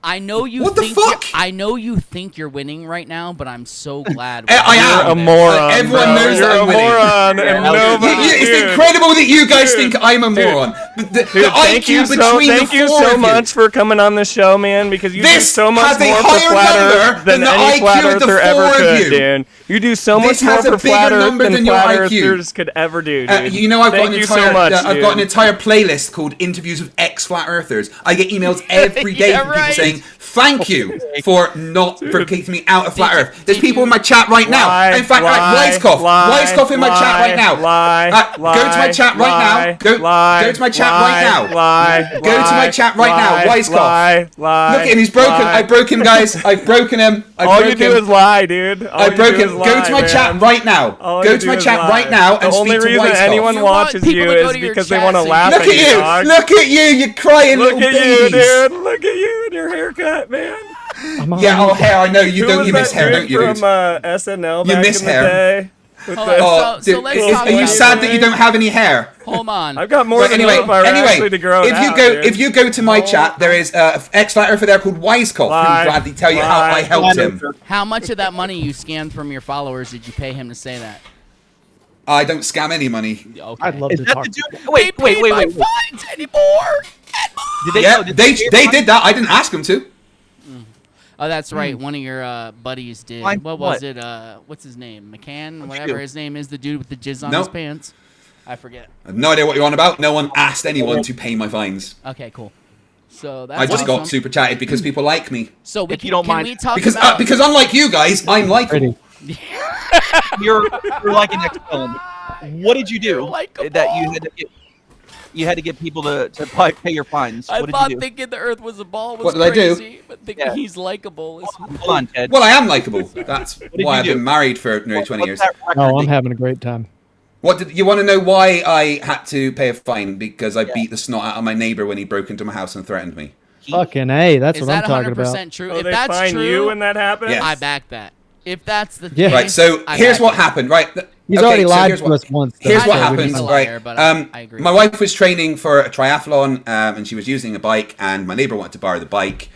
I know you What the think fuck? I know you think you're winning right now, but I'm so glad. I am. You're a moron. Everyone bro. knows You're that I'm a winning. moron, and nobody. It's incredible that you guys think I'm a moron. The Thank you IQ between the thank you four so of much for coming on the show, man. Because you do This so much has a more for higher flat number Earth than than the any IQ flat of the earther ever four of could, you. dude. You do so This much more has a for flat bigger Earth number than than your flat IQ. earthers could ever do, dude. You know, I've got Thank an you entire so much, I've got an dude. entire playlist called "Interviews with Ex-Flat Earthers." I get emails every day from people saying thank you for kicking me out of flat Earth. There's people in my chat right now. In fact, Wisecoff in my chat right now. Go to my chat right now. Go to my chat right now. Go to my chat right now. Wisecoff. Look at him. He's broken. I've broken, guys. I've broken him. All you do is lie, dude. I've broken. Go to my chat right now. Go to my chat right now and speak to The only reason Wisecoff. anyone watches you is because they want to laugh Look at at you! dog. Look at you! You crying little Look at babies. you, dude. Look at you and your haircut, man. Yeah, oh hair. I know you Who don't. was You miss that hair, dude don't you, dude? from SNL You back miss in the hair. day? With Hold the- on, so let's talk Are you about sad that it. you don't have any hair? Hold on. I've got more Right, than anyway, enough actually to grow it out, dude. if you go to my chat, there is ex-flat earther there called Wisecoff, who will gladly tell you how I helped him. How much of that money you scammed from your followers did you pay him to say that? I don't scam any money. Okay. I'd love to talk. Wait. Fines anymore. They did that. I didn't ask them to. Oh, that's right. One of your buddies did. Fine What what? was it? What's his name? McCann? Whatever his name is. The dude with the jizz on No. his pants. I forget. I have no idea what you're on about. No one asked anyone to pay my fines. Okay, cool. So that's I just awesome. got super chatted because people like me. So we If you don't can mind- we talk Because about unlike you guys, I'm likable. You're like an ex-felon. What did you do Likeable. that you had to get people to pay your fines? I What did thought you do? thinking the Earth was a ball was What did I do? crazy, but thinking he's likable is. Hold on, Ted. Well, I am likable. That's did why you I've do? been married for nearly 20 years. Oh, I'm having a great time. What did you want to know? Why I had to pay a fine? Because I beat the snot out of my neighbor when he broke into my house and threatened me. Fucking A, that's Is what I'm that talking about. 100% true? Oh, If they that's fine true, you when that happens? Yeah. I back that. If that's the Yeah. case, Right. So I here's back what it. happened. Right. He's Okay, already so lied here's to what- us once. though, Here's so what we happens, he's a can- right? liar, but I agree. My wife was training for a triathlon, and she was using a bike, and my neighbor wanted to borrow the bike.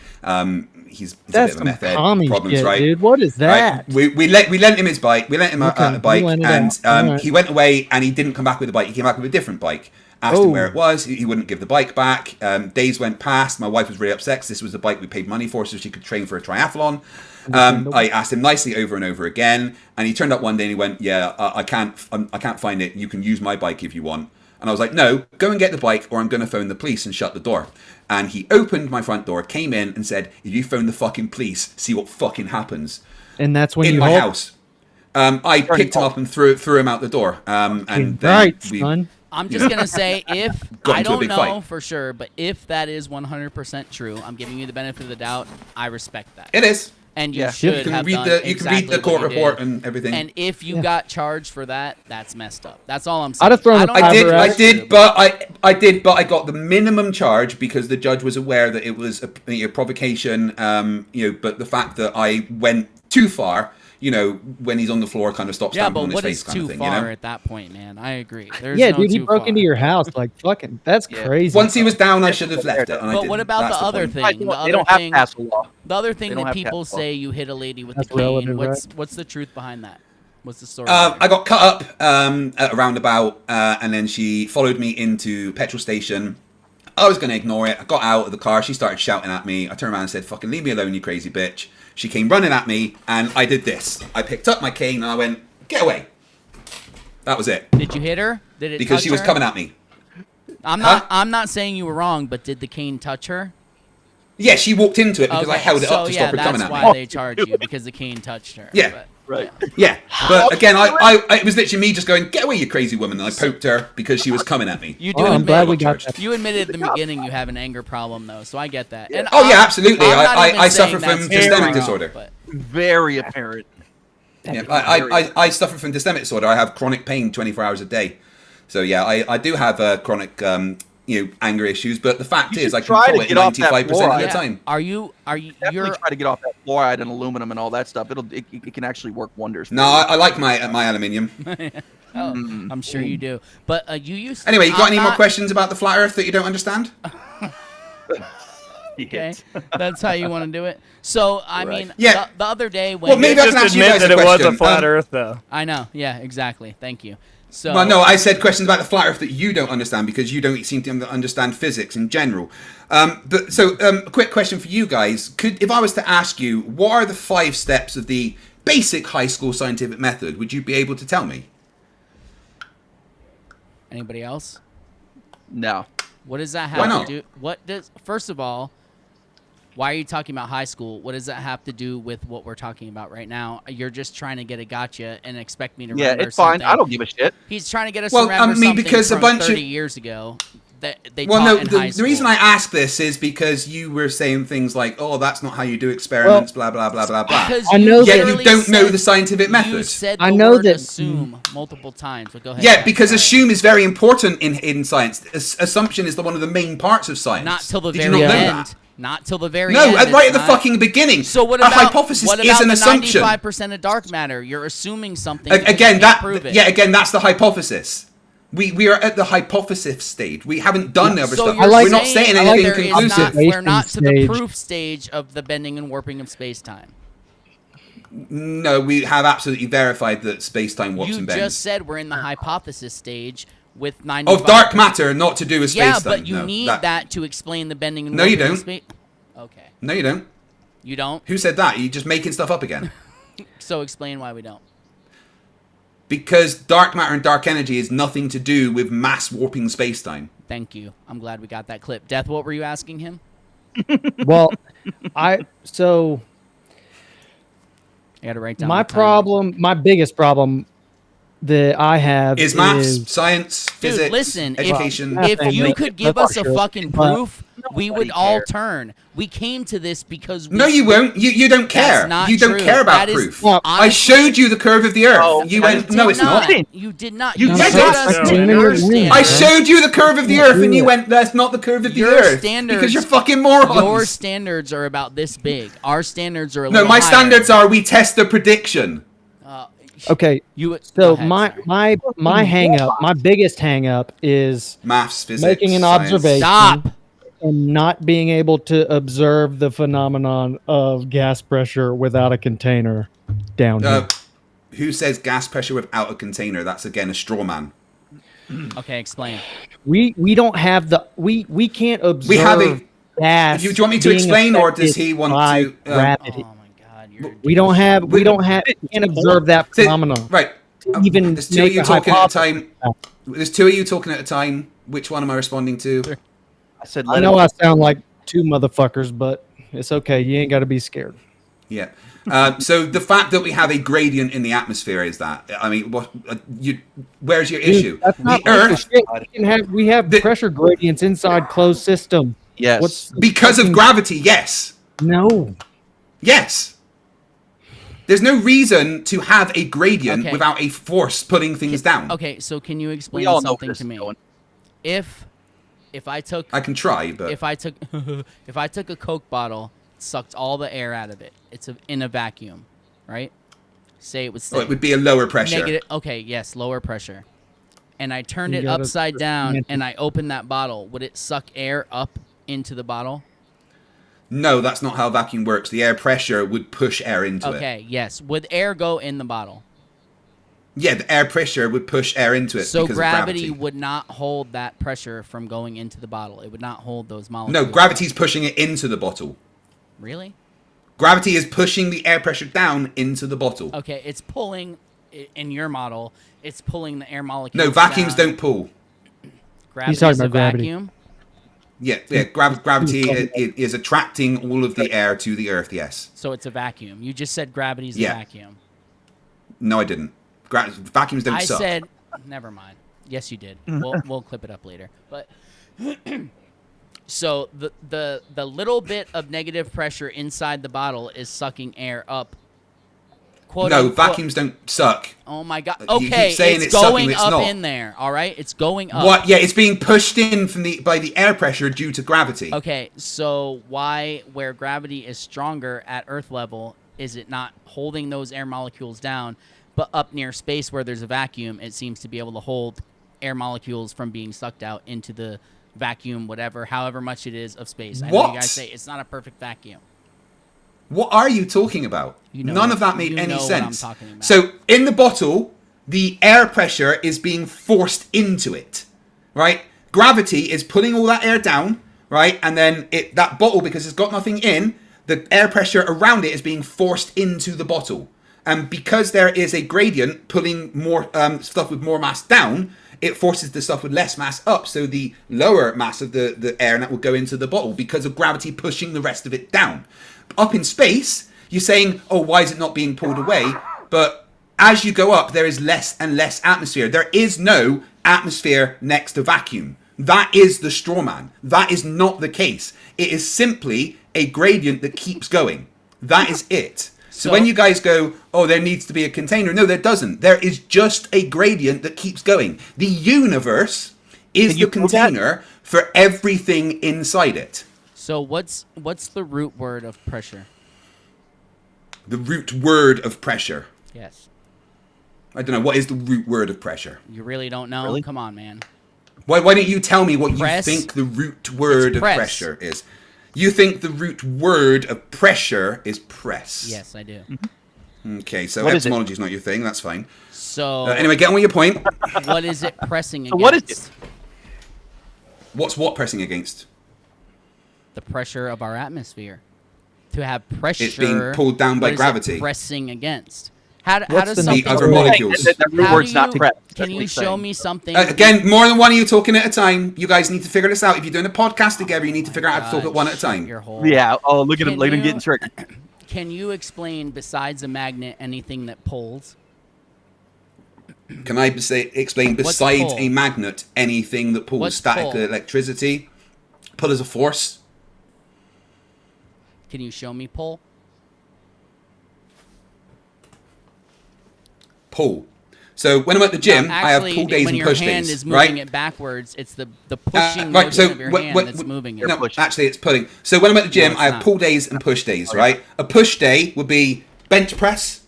He's a That's bit of a some meth head commie problems, shit, right? dude. What is that? Right. We lent him his bike. We lent him Okay, a bike, you lent it and out. Alright. he went away, and he didn't come back with the bike. He came back with a different bike. Asked him where it was. He wouldn't give the bike back. Days went past. My wife was really upset 'cause this was the bike we paid money for, so she could train for a triathlon. I asked him nicely over and over again, and he turned up one day and he went, "Yeah, I can't find it. You can use my bike if you want." And I was like, "No, go and get the bike, or I'm going to phone the police and shut the door." And he opened my front door, came in, and said, "If you phone the fucking police, see what fucking happens." And that's when In you my hope- house. I picked him up and threw him out the door. And then right, we, son. I'm just gonna say if Got I into a don't big know fight. for sure, but if that is 100% true, I'm giving you the benefit of the doubt. I respect that. It is. And you Yeah. should You can have read done the exactly court what you report did. and everything. And if you Yeah. got charged for that, that's messed up. That's all I'm saying. I'd have thrown a don't know I if did, However, I it's did, true, but I got the minimum charge because the judge was aware that it was a provocation. But the fact that I went too far, when he's on the floor, kind of stops yeah, stamping but on his what face, is kind of too thing. far at that point, man? I agree. There's Yeah, no dude, he too broke far. into your house. Like, fucking, that's Yeah. crazy. Once he was down, I should have left it. And I But didn't. what about That's the other point. thing? They The other don't have to thing, pass a law. the other thing They don't that have to people have law. say you hit a lady with That's the cane. relative, What's the truth behind that? What's the story? I got cut up at a roundabout, and then she followed me into a petrol station. I was going to ignore it. I got out of the car. She started shouting at me. I turned around and said, "Fucking leave me alone, you crazy bitch." She came running at me, and I did this. I picked up my cane, and I went, "Get away." That was it. Did you hit her? Did it? Because touch she was her? coming at me. I'm not saying you were wrong, but did the cane touch her? Yeah, she walked into it because I Okay, held it so up to yeah, stop her coming that's at me. why they charged you, because the cane touched her. Yeah. But Right. Yeah, but again, it was literally me just going, "Get away, you crazy woman!" And I poked her because she was coming at me. You do I'm glad we got admit, that. you admitted at the beginning you have an anger problem, though, so I get that. And Oh yeah, absolutely. I'm not even I saying suffer from that's systemic wrong, disorder. but- Very apparent. Yeah, I suffer from systemic disorder. I have chronic pain 24 hours a day. So yeah, I do have chronic anger issues. But the fact You is, should I try to control it get off that 95% of fluoride. the time. Are you? Definitely You're try to get off that fluoride and aluminum and all that stuff. It can actually work wonders. No, I like my aluminium. Oh, I'm sure you do. But you used to, Anyway, you got I'm any more not- questions about the flat Earth that you don't understand? Okay, that's how you want to do it. So I mean, Yeah. the other day when Well, maybe I Just can ask you admit guys that a it was question. a flat Earth, though. I know, yeah, exactly. Thank you. So Well, no, I said questions about the flat Earth that you don't understand because you don't seem to understand physics in general. A quick question for you guys: if I was to ask you, what are the 5 steps of the basic high school scientific method? Would you be able to tell me? Anybody else? No. What does that have Why not? to do? What does? First of all, why are you talking about high school? What does that have to do with what we're talking about right now? You're just trying to get a gotcha and expect me to Yeah, remember it's fine. something. I don't give a shit. He's trying to get us Well, to remember I mean, something because a from bunch of- 30 years ago that they Well, taught no, in high the school. reason I ask this is because you were saying things like, "Oh, that's not how you do experiments," blah blah blah blah blah. Because I know Yet literally you don't know said- the scientific You method. said the I know word that- assume multiple times, but go ahead. Yeah, Jack, because go ahead. assume is very important in science. Assumption is one of the main parts of science. Not till the Did you very not know end. that? Not till the very No, end. right it's at the not. fucking beginning. So what a about hypothesis what is about an the assumption. 95% of dark matter? You're assuming something. because Again, you can't prove it. again, that's the hypothesis. We are at the hypothesis stage. We haven't done the other So stuff. you're We're not saying that anything there is conclusive. not- we're not to the Stage. proof stage of the bending and warping of space-time. No, we have absolutely verified that space-time warps You and bends. just said we're in the hypothesis stage with 95%. Of dark matter, not to do with Yeah, space-time. but you No, need that to explain the bending and No, warping you of don't. space. Okay. No, you don't. You don't? Who said that? You're just making stuff up again. So explain why we don't. Because dark matter and dark energy is nothing to do with mass warping space-time. Thank you. I'm glad we got that clip. Death, what were you asking him? Well, I got to write down my the time. problem, my biggest problem that I have Is maths, science, physics, Dude, listen, education. if you could give us a fucking But- proof, we would all turn. We came to this because we No, you won't. You don't care. That's not You don't true. care about That is- proof. Well, I honestly- showed you the curve of the Earth. You went, no, it's not. You did not. You You did showed not. us No, your no. standards. I showed you the curve of the Earth, and you went, that's not the curve of the Your Earth. standards- Because you're fucking morons. Your standards are about this big. Our standards are a No, little my higher. standards are we test the prediction. okay. You go So ahead, sorry. my hang up, my biggest hang up is Maths, physics, making an science. observation Stop. and not being able to observe the phenomenon of gas pressure without a container down here. Who says gas pressure without a container? That's again a straw man. Okay, explain. We don't have the we can't observe We have a. gas. Do you want me to being explain, or does affected he want by to? gravity? Oh my God, you're we don't have we can't observe that phenomenon. Right. Even There's two of make you a talking at a hypothesis. time. There's two of you talking at a time. Which one am I responding to? I said, I know I sound like two motherfuckers, but it's okay. You ain't got to be scared. Yeah. So the fact that we have a gradient in the atmosphere is that. I mean, what? Where's your issue? That's not The Earth, shit. We have pressure gradients inside closed system. Yes. What's because of gravity. Yes. No. Yes. There's no reason to have a gradient Okay. without a force putting things down. Okay, so can you explain We all know something where this to is me? going. If I took I can try, but if I took if I took a Coke bottle, sucked all the air out of it, it's in a vacuum, right? Say it would stay. oh, it would be a lower pressure. Negative. Okay, yes, lower pressure. And I turned You it gotta upside down, understand- and I opened that bottle. Would it suck air up into the bottle? No, that's not how vacuum works. The air pressure would push air into it. Okay, yes. Would air go in the bottle? Yeah, the air pressure would push air into it So because gravity of gravity. would not hold that pressure from going into the bottle. It would not hold those molecules. No, gravity's pushing it into the bottle. Really? Gravity is pushing the air pressure down into the bottle. Okay, it's pulling. In your model, it's pulling the air molecules. No, vacuums down. don't pull. Gravity He's talking is a about gravity. vacuum. Yeah, gravity is attracting all of the air to the Earth, yes. So it's a vacuum. You just said gravity is a Yeah. vacuum. No, I didn't. Vacuums don't I suck. said, never mind. Yes, you did. We'll clip it up later. But so the little bit of negative pressure inside the bottle is sucking air up. Quote, no, unquote. Vacuums don't suck. Oh my god. You keep Okay, saying it's sucking, going it's up not. in there. All right, it's going up. What? Yeah, it's being pushed in by the air pressure due to gravity. Okay, so why, where gravity is stronger at Earth level, is it not holding those air molecules down, but up near space where there's a vacuum, it seems to be able to hold air molecules from being sucked out into the vacuum, whatever, however much it is of space. I know you guys say it's not a perfect vacuum. What are you talking about? None of that made any sense. What I'm talking about. So in the bottle, the air pressure is being forced into it, right? Gravity is pulling all that air down, right? And then that bottle, because it's got nothing in, the air pressure around it is being forced into the bottle. And because there is a gradient pulling more stuff with more mass down, it forces the stuff with less mass up. So the lower mass of the air, and that will go into the bottle because of gravity pushing the rest of it down. Up in space, you're saying, oh, why is it not being pulled away? But as you go up, there is less and less atmosphere. There is no atmosphere next to vacuum. That is the straw man. That is not the case. It is simply a gradient that keeps going. That is it. So when you guys go, oh, there needs to be a container. No, there doesn't. There is just a gradient that keeps going. The universe is the container for everything inside it. So what's the root word of pressure? The root word of pressure. Yes. I don't know. What is the root word of pressure? You really don't know? Really? Come on, man. Why don't you tell me what Press. you think the root word of pressure is? You think the root word of pressure is press? Yes, I do. Okay, so What is etymology is not your thing. That's fine. So anyway, get on with your point. What is it pressing against? What is it? What's what pressing against? The pressure of our atmosphere. To have pressure. It's being pulled down by what is gravity. it pressing against. How does the something other molecules? The root word's not press. Can you show me something? Again, more than one of you talking at a time. You guys need to figure this out. If you're doing a podcast together, you need to figure out how to talk at one at a time. Yeah. Oh, look at him getting tricked. Can you explain, besides a magnet, anything that pulls? Can I explain besides a magnet anything that pulls? What's Static pull? electricity. Pull is a force. Can you show me pull? Pull. So when I'm at the gym, I have pull days and push days. When your hand is moving right? it backwards, it's the pushing right, motion so of your hand that's moving it. No, actually, it's pulling. So when I'm at the gym, it's I have not. pull days and push days, right? A push day would be bench press,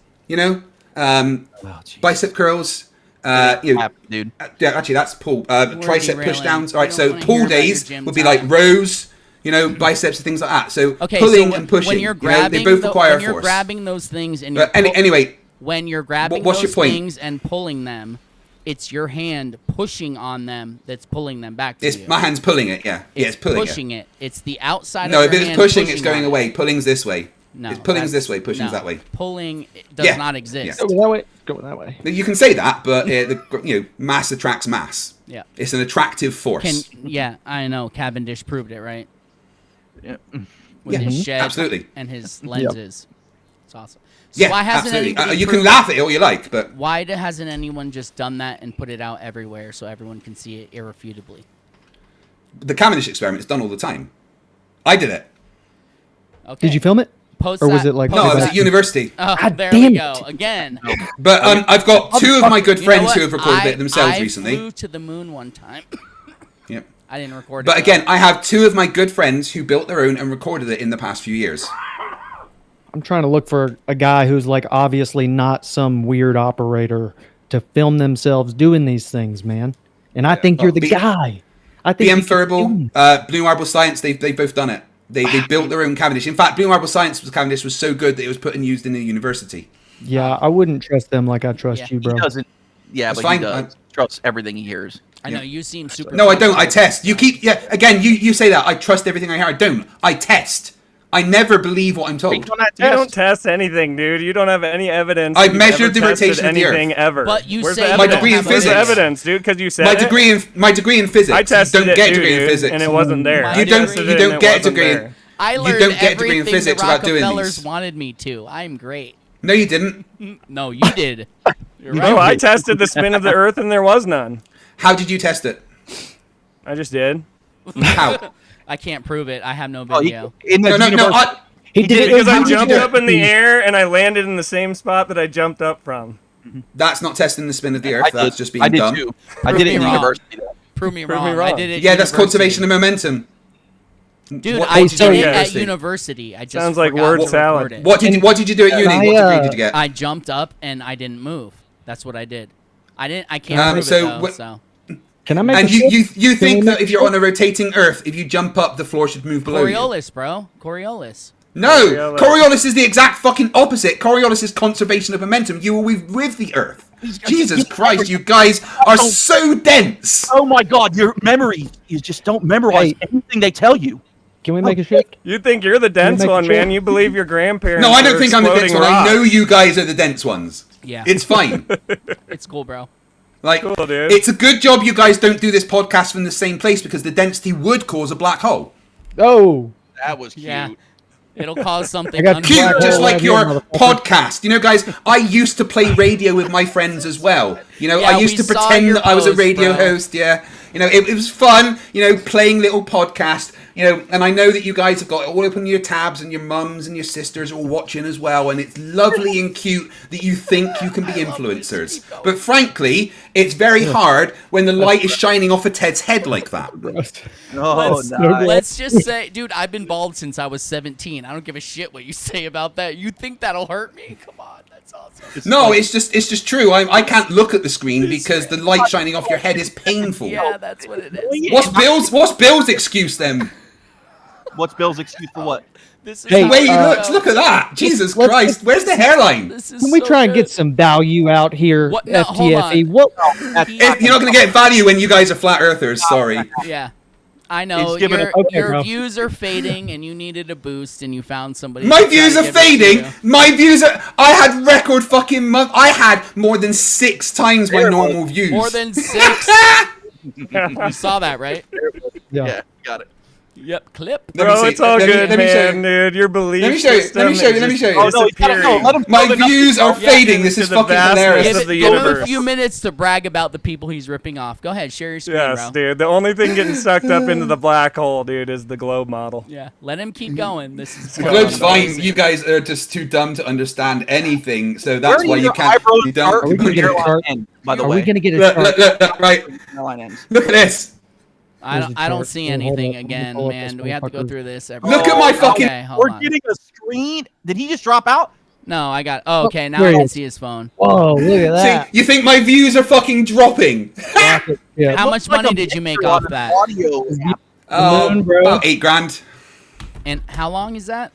bicep curls. Dude. Yeah, actually, that's pull. Tricep derailing. push downs. All We right, don't so wanna pull hear about your days gym would be like time. rows, biceps and things like that. So Okay, pulling so and pushing, when you're grabbing, they both require when you're force. grabbing those things and But you're anyway, when you're grabbing what's those your point? things and pulling them, it's your hand pushing on them that's pulling them back to It's you. my hand's pulling it. Yeah, it's pulling pushing it. It's the outside No, of if your it's hand pushing, it's pushing going on it. away. Pulling's this way. No, it's pulling's that's- this way. Pushing's no. that way. Pulling does Yeah. not exist. Yeah. Go that way. Go that way. You can say that, but mass attracts mass. Yeah. It's an attractive force. Yeah, I know. Cavendish proved it, right? Yeah. With his shed absolutely. and his lenses. It's awesome. So Yeah, why hasn't absolutely. anybody You can proved- laugh at it all you like, but Why hasn't anyone just done that and put it out everywhere so everyone can see it irrefutably? the Cavendish experiment is done all the time. I did it. Okay. Did you film it? Post Or was that- it like? No, I was playback? at university. Oh, God there damn we it. go again. But I've got two of my good You know friends what? who have recorded it themselves I recently. flew to the moon one time. Yep. I didn't record it. But though. again, I have two of my good friends who built their own and recorded it in the past few years. I'm trying to look for a guy who's like obviously not some weird operator to film themselves doing these things, man. And I think you're the guy. I think BM you could film. Furble, Blue Marble Science, they've both done it. They built their own Cavendish. In fact, Blue Marble Science Cavendish was so good that it was put and used in the university. Yeah, I wouldn't trust them like I trust you, bro. He doesn't. Yeah, That's but fine. he does. Trusts everything he hears. I know you seem super. No, I don't. I test. You keep. Yeah. Again, you say that. I trust everything I hear. I don't. I test. I never believe what I'm told. You don't test anything, dude. You don't have any evidence. I've you've measured ever the tested rotation of the Earth. anything ever. But you Where's say the you My evidence? degree in Where's the physics. evidence, dude? Because you said My degree in physics. I tested you don't it get a too, degree in dude, physics. and it wasn't there. My I You don't. tested You it and don't it get a wasn't degree. there. I You learned don't get a degree in everything physics the without doing Rockefellers these. wanted me to. I'm great. No, you didn't. No, you did. You're No, right. I tested the spin of the Earth and there was none. How did you test it? I just did. How? I can't prove it. I have no Oh, video. He did it Because I in jumped universe. up in the air and I landed in the same spot that I jumped up from. That's not testing the spin of the Earth. I That's did. just being I did dumb. too. I did it in Prove me wrong. university. Prove me Prove me wrong. I wrong. did it. Yeah, that's university. conservation of momentum. Dude, What I did you do did it at at university? university. I just Sounds like forgot word to salad. record it. What did you do at uni? I, What degree did you get? I jumped up and I didn't move. That's what I did. I can't prove so it though. So Can I make And a shift? you Can think we that make if a you're shift? on a rotating Earth, if you jump up, the floor should move below you? Coriolis, bro. Coriolis. No, Coriolis is the exact fucking opposite. Coriolis is conservation of momentum. You will be with the Earth. Jesus Christ, you guys are so dense. Oh my God, your memory, you just don't memorize anything they tell you. Can we make a shift? You think you're the dense make a one, man. shift? You believe your grandparents. No, I don't were think I'm the dense exploding one. I know rocks. you guys are the dense ones. Yeah. It's fine. It's cool, bro. Like, Cool, dude. it's a good job you guys don't do this podcast from the same place because the density would cause a black hole. Oh, That was cute. Yeah. It'll cause something. I got Cute, Black just hole like right here, your motherfucker. podcast. You know, guys, I used to play radio with my friends as well. You know, Yeah, I used we to saw pretend your that I was a post, radio bro. host. Yeah, you know, it was fun. You know, playing little podcast. You know, and I know that you guys have got it all open your tabs, and your mums and your sisters are all watching as well. And it's lovely and cute that you think you can be influencers. But frankly, it's very hard when the light is shining off a Ted's head like that. Oh, Let's, nice. let's just say, dude, I've been bald since I was 17. I don't give a shit what you say about that. You think that'll hurt me? Come on, that's awesome. No, it's just true. I can't look at the screen because the light shining off your head is painful. Yeah, that's what it is. What's Bill's excuse then? What's Bill's excuse for what? This is Hey, how Wait, it look goes. at that! Jesus let's- Christ, where's the hairline? This is can we so try and good. get some value out here, What? No, hold FTFE? on. What? You're not going to get value when you guys are flat earthers. Sorry. Yeah. I know He's giving your, it- okay, your bro. views are fading, and you needed a boost, and you found somebody. My to try views to are give it to fading. you. My views are. I had record fucking month. I had more than 6 times my normal views. More than 6. You saw that, right? Yeah, got it. Yep. Clip. Let me Bro, see. it's all Let me- good, let me show man, you. dude. Your belief Let me show you. system Let me show you. is Let me just show you. Oh, no, you gotta go. Let him My build enough- views are Yeah, fading. This into is the fucking vastness hilarious. Give, of it, the give him a universe. few minutes to brag about the people he's ripping off. Go ahead, share your screen, Yes, bro. dude. The only thing getting sucked up into the black hole, dude, is the globe model. Yeah, let him keep going. This is The globe's fine. amazing. You guys are just too dumb to understand anything, so Where that's do why you your can't. eyebrows You start? Are we don't. gonna get a Hairline chart? end, by the Are way. we gonna get a Look, chart? look, right. Hairline ends. Look at this. I Where's don't, the I don't chart? see Hold anything up, let me again, pull up man. this We have to go motherfucker. through this. Every Look at my fucking- Okay, hold We're on. getting a screen. Did he just drop out? No, I got. Oh, okay. Now there I he can is. see his phone. Whoa, look at that. See, you think my views are fucking dropping? Yeah. How much money did you make off that? Audio. Oh, moon, bro. about 8 grand. And how long is that?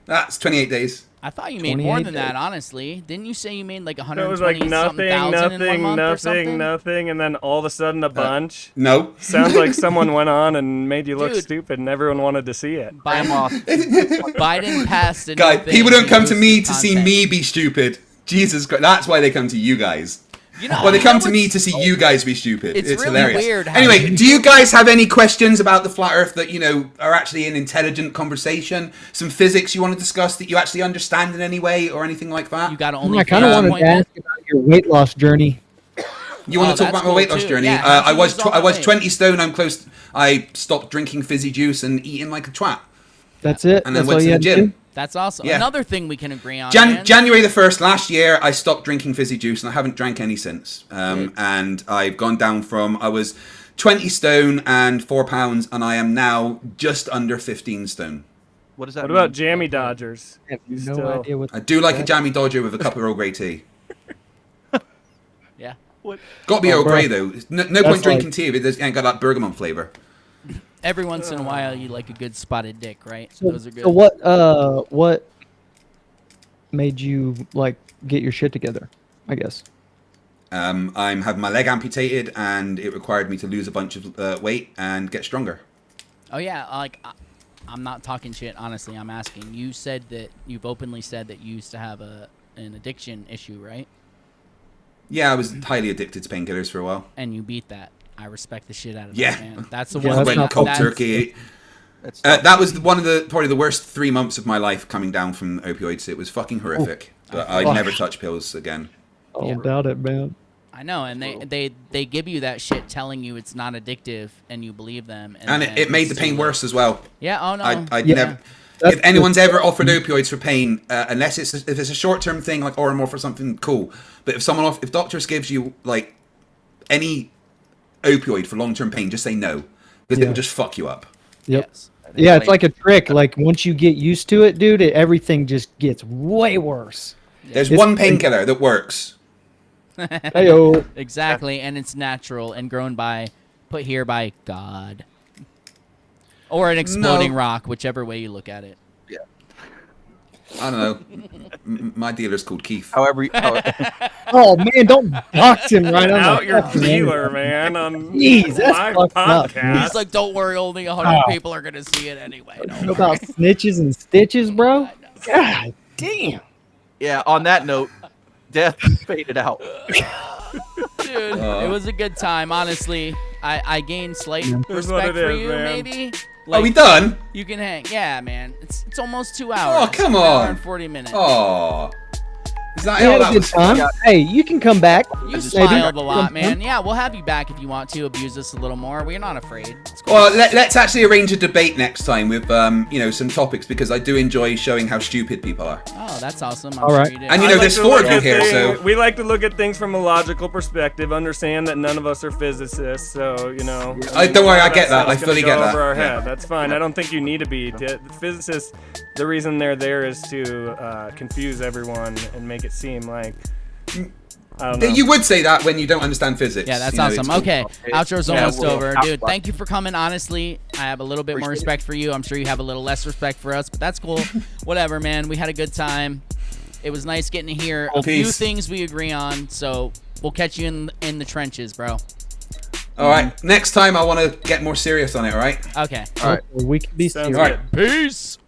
That's 28 days. I thought you made more 28 than that, days. honestly. Didn't you say you made like It 120 was like something thousand in 1 month or something? nothing, and then all of a sudden a bunch. No. Sounds like someone went on and made you look Dude. stupid, and everyone wanted to see it. Biden passed a new Guys, thing people don't come to boost me his to see content. me be stupid. Jesus Christ. That's why they come to you guys. You know, Well, they you come know to me what's- to see you guys be stupid. It's It's really hilarious. weird how Anyway, you- do you guys have any questions about the flat Earth that, you know, are actually an intelligent conversation? Some physics you want to discuss that you actually understand in any way or anything like that? You got only. I kind of wanted to ask about your weight loss journey. You want Oh, to talk that's about my cool weight loss too. journey? Yeah, how'd I you was lose all I that was weight? 20 stone. I'm close. I stopped drinking fizzy juice and eating like a twat, That's it. and then That's went all to you the had to gym. do? That's awesome. Yeah. Another thing we can agree on. man. January the 1st last year, I stopped drinking fizzy juice, and I haven't drank any since. And I've gone down from, I was 20 stone and 4 pounds, and I am now just under 15 stone. What does that What mean? about jammy dodgers? I have You no still- idea what. I do like a jammy dodger with a cup of Earl Grey tea. Yeah. Got to be Oh, Earl bro. Grey though. No That's point drinking like- tea if it ain't got that bergamot flavor. Every once in a while, you like a good spotted dick, right? So, Those are good. so what made you like get your shit together? I guess. I'm having my leg amputated, and it required me to lose a bunch of weight and get stronger. Oh yeah, like I'm not talking shit. Honestly, I'm asking. You said that you've openly said that you used to have an addiction issue, right? Yeah, I was highly addicted to painkillers for a while. And you beat that. I respect the shit out of Yeah. that, man. That's the Yeah, one that's Went thing. not cold that's- turkey. That was one of probably the worst 3 months of my life coming down from opioids. It was fucking horrific. But I'd never touch pills again. I don't doubt it, man. I know, and they give you that shit telling you it's not addictive, and you believe them. And it made the pain worse as well. Yeah. Oh no. I'd never. If anyone's ever offered opioids for pain, unless if it's a short-term thing like Oromorph or something, cool. But if doctors gives you like any opioid for long-term pain, just say no, because it'll just fuck you up. Yep. Yes. Yeah, it's like a trick. Like once you get used to it, dude, everything just gets way worse. There's one painkiller that works. Heyo. Exactly, and it's natural and grown put here by God. Or an exploding rock, whichever way you look at it. Yeah. I don't know. My dealer's called Keith. However oh man, don't box him right on out your dealer, man. On Jeez, that's my podcast. He's like, don't worry, only 100 people are gonna see it anyway. What about snitches and stitches, bro? God damn. Yeah. On that note, death faded out. Dude, it was a good time. Honestly, I gained slight respect for you, man. Maybe. Like, are we done? You can hang. Yeah, man. It's almost 2 hours. Oh, come on. 1 hour and 40 minutes. Oh. Is that had a good time. Hey, you can come back. You smiled a lot, man. Yeah, we'll have you back if you want to abuse us a little more. We're not afraid. Cool. Well, let's actually arrange a debate next time with some topics, because I do enjoy showing how stupid people are. Oh, that's awesome. All right. And there's 4 of you here, so we like to look at things from a logical perspective. Understand that none of us are physicists, so don't worry, I get that. I fully get that. Over our head. That's fine. I don't think you need to be. The physicists, the reason they're there is to confuse everyone and make it seem like. I don't know. You would say that when you don't understand physics. Yeah, that's awesome. Okay, outro's almost over. Dude, thank you for coming. Honestly, I have a little bit more respect for you. I'm sure you have a little less respect for us, but that's cool. Whatever, man. We had a good time. It was nice getting to hear a few things we agree on, so we'll catch you in the trenches, bro. All right. Next time, I want to get more serious on it, all right? Okay. All right. We can be serious. All right. Peace.